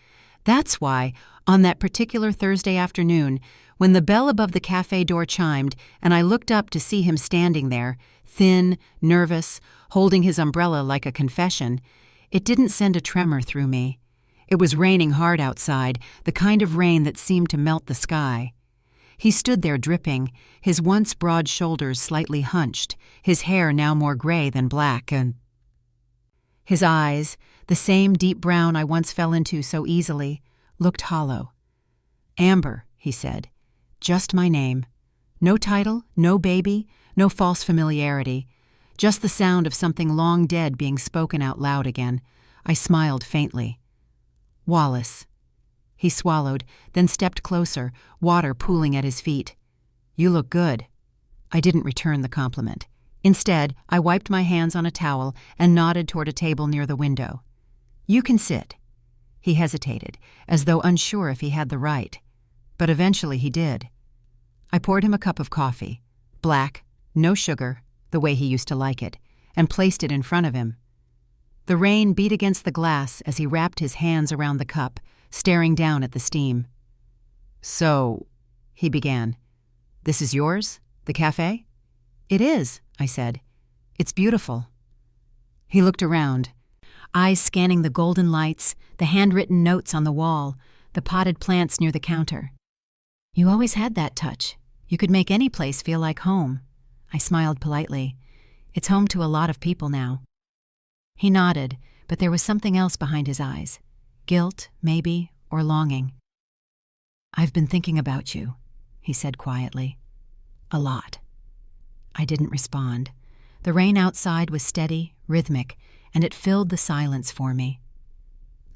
That's why, on that particular Thursday afternoon, when the bell above the cafe door chimed and I looked up to see him standing there, thin, nervous, holding his umbrella like a confession, it didn't send a tremor through me. It was raining hard outside, the kind of rain that seemed to melt the sky. He stood there dripping, his once broad shoulders slightly hunched, his hair now more gray than black, and his eyes, the same deep brown I once fell into so easily, looked hollow. "Amber," he said. "Just my name. No title, no baby, no false familiarity. Just the sound of something long dead being spoken out loud again." I smiled faintly. "Wallace." He swallowed, then stepped closer, water pooling at his feet. "You look good." I didn't return the compliment. Instead, I wiped my hands on a towel and nodded toward a table near the window. "You can sit." He hesitated, as though unsure if he had the right. But eventually he did. I poured him a cup of coffee, black, no sugar, the way he used to like it, and placed it in front of him. The rain beat against the glass as he wrapped his hands around the cup, staring down at the steam. "So," he began, "this is yours, the cafe?" "It is," I said. "It's beautiful." He looked around, eyes scanning the golden lights, the handwritten notes on the wall, the potted plants near the counter. "You always had that touch. You could make any place feel like home." I smiled politely. "It's home to a lot of people now." He nodded, but there was something else behind his eyes. Guilt, maybe, or longing. "I've been thinking about you," he said quietly. "A lot." I didn't respond. The rain outside was steady, rhythmic, and it filled the silence for me.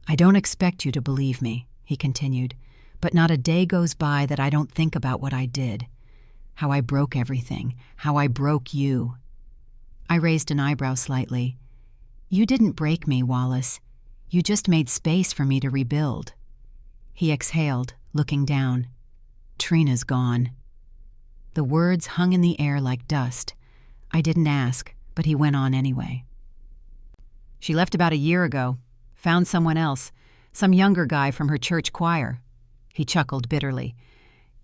"I don't expect you to believe me," he continued, "but not a day goes by that I don't think about what I did. How I broke everything, how I broke you." I raised an eyebrow slightly. "You didn't break me, Wallace. You just made space for me to rebuild." He exhaled, looking down. "Trina's gone." The words hung in the air like dust. I didn't ask, but he went on anyway. "She left about a year ago. Found someone else, some younger guy from her church choir." He chuckled bitterly.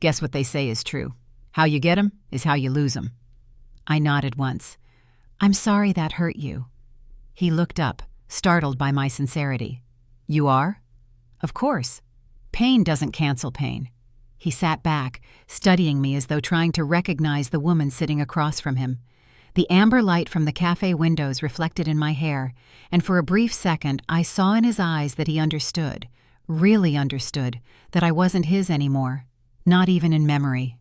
"Guess what they say is true. How you get 'em is how you lose 'em." I nodded once. "I'm sorry that hurt you." He looked up, startled by my sincerity. "You are?" "Of course. Pain doesn't cancel pain." He sat back, studying me as though trying to recognize the woman sitting across from him. The amber light from the cafe windows reflected in my hair, and for a brief second I saw in his eyes that he understood, really understood, that I wasn't his anymore, not even in memory.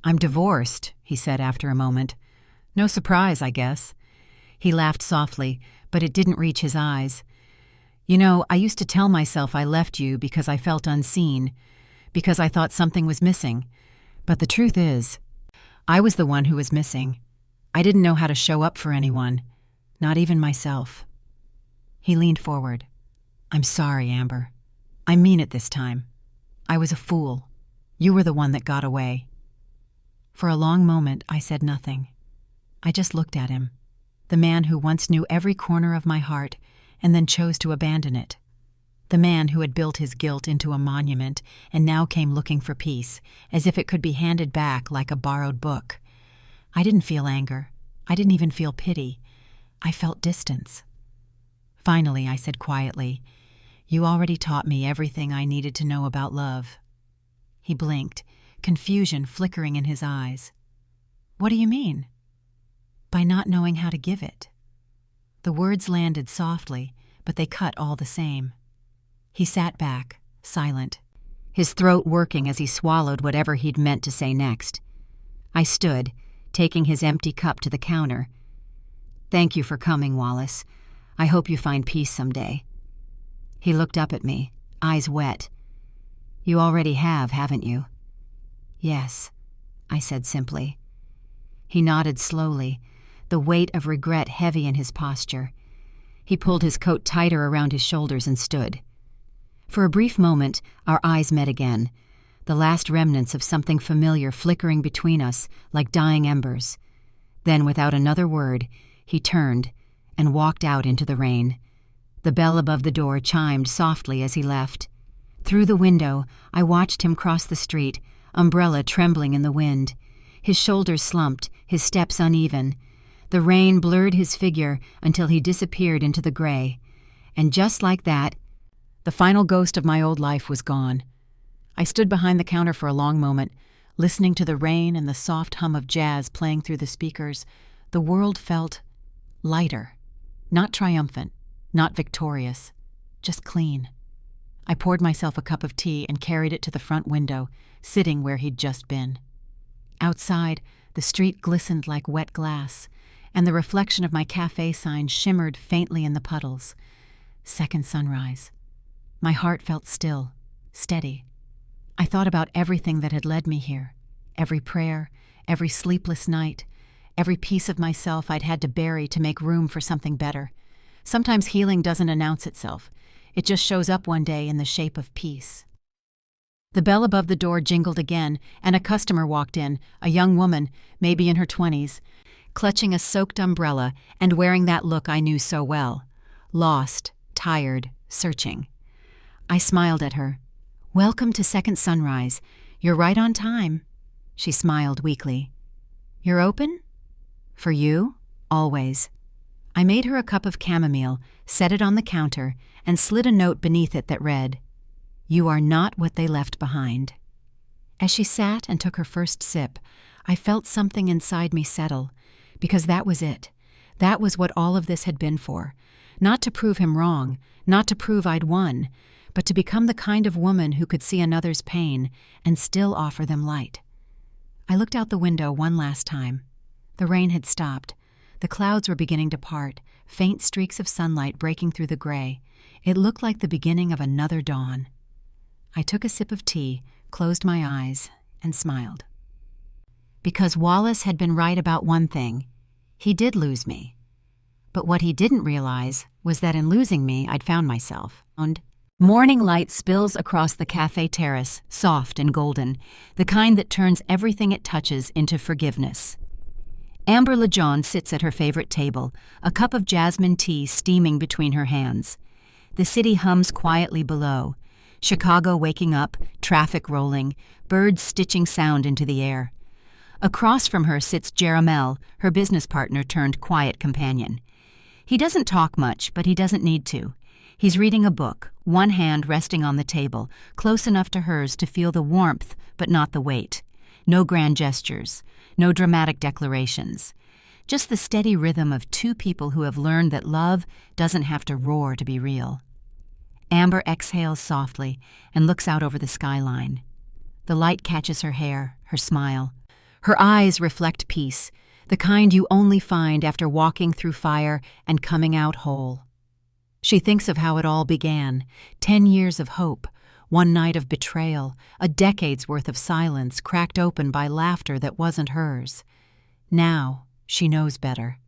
"I'm divorced," he said after a moment. "No surprise, I guess." He laughed softly, but it didn't reach his eyes. "You know, I used to tell myself I left you because I felt unseen, because I thought something was missing. But the truth is, I was the one who was missing. I didn't know how to show up for anyone, not even myself." He leaned forward. "I'm sorry, Amber. I mean it this time. I was a fool. You were the one that got away." For a long moment, I said nothing. I just looked at him, the man who once knew every corner of my heart and then chose to abandon it. The man who had built his guilt into a monument and now came looking for peace, as if it could be handed back like a borrowed book. I didn't feel anger. I didn't even feel pity. I felt distance. Finally, I said quietly, You already taught me everything I needed to know about love. He blinked, confusion flickering in his eyes. What do you mean? By not knowing how to give it. The words landed softly, but they cut all the same. He sat back, silent, his throat working as he swallowed whatever he'd meant to say next. I stood, taking his empty cup to the counter. Thank you for coming, Wallace. I hope you find peace someday. He looked up at me, eyes wet. You already have, haven't you? Yes, I said simply. He nodded slowly, the weight of regret heavy in his posture. He pulled his coat tighter around his shoulders and stood. For a brief moment, our eyes met again, the last remnants of something familiar flickering between us like dying embers. Then, without another word, he turned and walked out into the rain. The bell above the door chimed softly as he left. Through the window, I watched him cross the street, umbrella trembling in the wind. His shoulders slumped, his steps uneven. The rain blurred his figure until he disappeared into the gray. And just like that, the final ghost of my old life was gone. I stood behind the counter for a long moment, listening to the rain and the soft hum of jazz playing through the speakers. The world felt lighter, not triumphant, not victorious, just clean. I poured myself a cup of tea and carried it to the front window, sitting where he'd just been. Outside, the street glistened like wet glass, and the reflection of my cafe sign shimmered faintly in the puddles. Second sunrise. My heart felt still, steady. I thought about everything that had led me here, every prayer, every sleepless night, every piece of myself I'd had to bury to make room for something better. Sometimes healing doesn't announce itself. It just shows up one day in the shape of peace. The bell above the door jingled again, and a customer walked in, a young woman, maybe in her 20s, clutching a soaked umbrella and wearing that look I knew so well. Lost, tired, searching. I smiled at her. Welcome to Second Sunrise. You're right on time. She smiled weakly. You're open? For you? Always. I made her a cup of chamomile, set it on the counter, and slid a note beneath it that read, You are not what they left behind. As she sat and took her first sip, I felt something inside me settle, because that was it. That was what all of this had been for. Not to prove him wrong, not to prove I'd won, but to become the kind of woman who could see another's pain and still offer them light. I looked out the window one last time. The rain had stopped. The clouds were beginning to part, faint streaks of sunlight breaking through the gray. It looked like the beginning of another dawn. I took a sip of tea, closed my eyes, and smiled. Because Wallace had been right about one thing. He did lose me. But what he didn't realize was that in losing me, I'd found myself. Morning light spills across the cafe terrace, soft and golden, the kind that turns everything it touches into forgiveness. Amber LeJean sits at her favorite table, a cup of jasmine tea steaming between her hands. The city hums quietly below. Chicago waking up, traffic rolling, birds stitching sound into the air. Across from her sits Jeremel, her business partner turned quiet companion. He doesn't talk much, but he doesn't need to. He's reading a book, one hand resting on the table, close enough to hers to feel the warmth but not the weight. No grand gestures, no dramatic declarations. Just the steady rhythm of two people who have learned that love doesn't have to roar to be real. Amber exhales softly and looks out over the skyline. The light catches her hair, her smile. Her eyes reflect peace, the kind you only find after walking through fire and coming out whole. She thinks of how it all began, 10 years of hope, one night of betrayal, a decade's worth of silence cracked open by laughter that wasn't hers. Now, she knows better.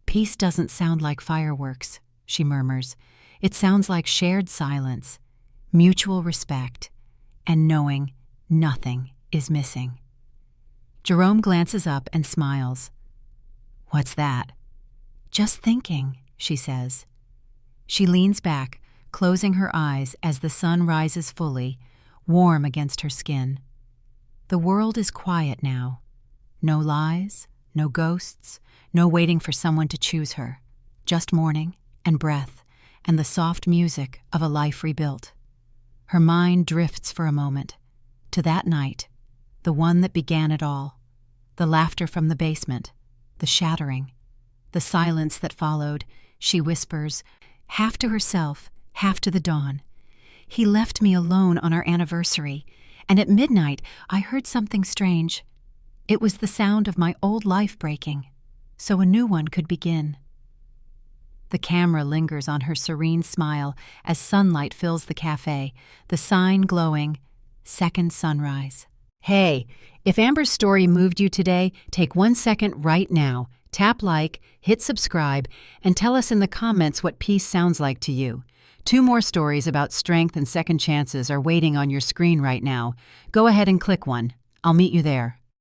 Peace doesn't sound like fireworks, she murmurs. It sounds like shared silence, mutual respect, and knowing nothing is missing. Jerome glances up and smiles. What's that? Just thinking, she says. She leans back, closing her eyes as the sun rises fully, warm against her skin. The world is quiet now. No lies, no ghosts, no waiting for someone to choose her. Just morning and breath and the soft music of a life rebuilt. Her mind drifts for a moment to that night, the one that began it all, the laughter from the basement, the shattering, the silence that followed. She whispers, half to herself, half to the dawn. He left me alone on our anniversary, and at midnight I heard something strange. It was the sound of my old life breaking, so a new one could begin. The camera lingers on her serene smile as sunlight fills the cafe, the sign glowing, "Second Sunrise." Hey, if Amber's story moved you today, take 1 second right now. Tap like, hit subscribe, and tell us in the comments what peace sounds like to you. 2 more stories about strength and second chances are waiting on your screen right now. Go ahead and click one. I'll meet you there.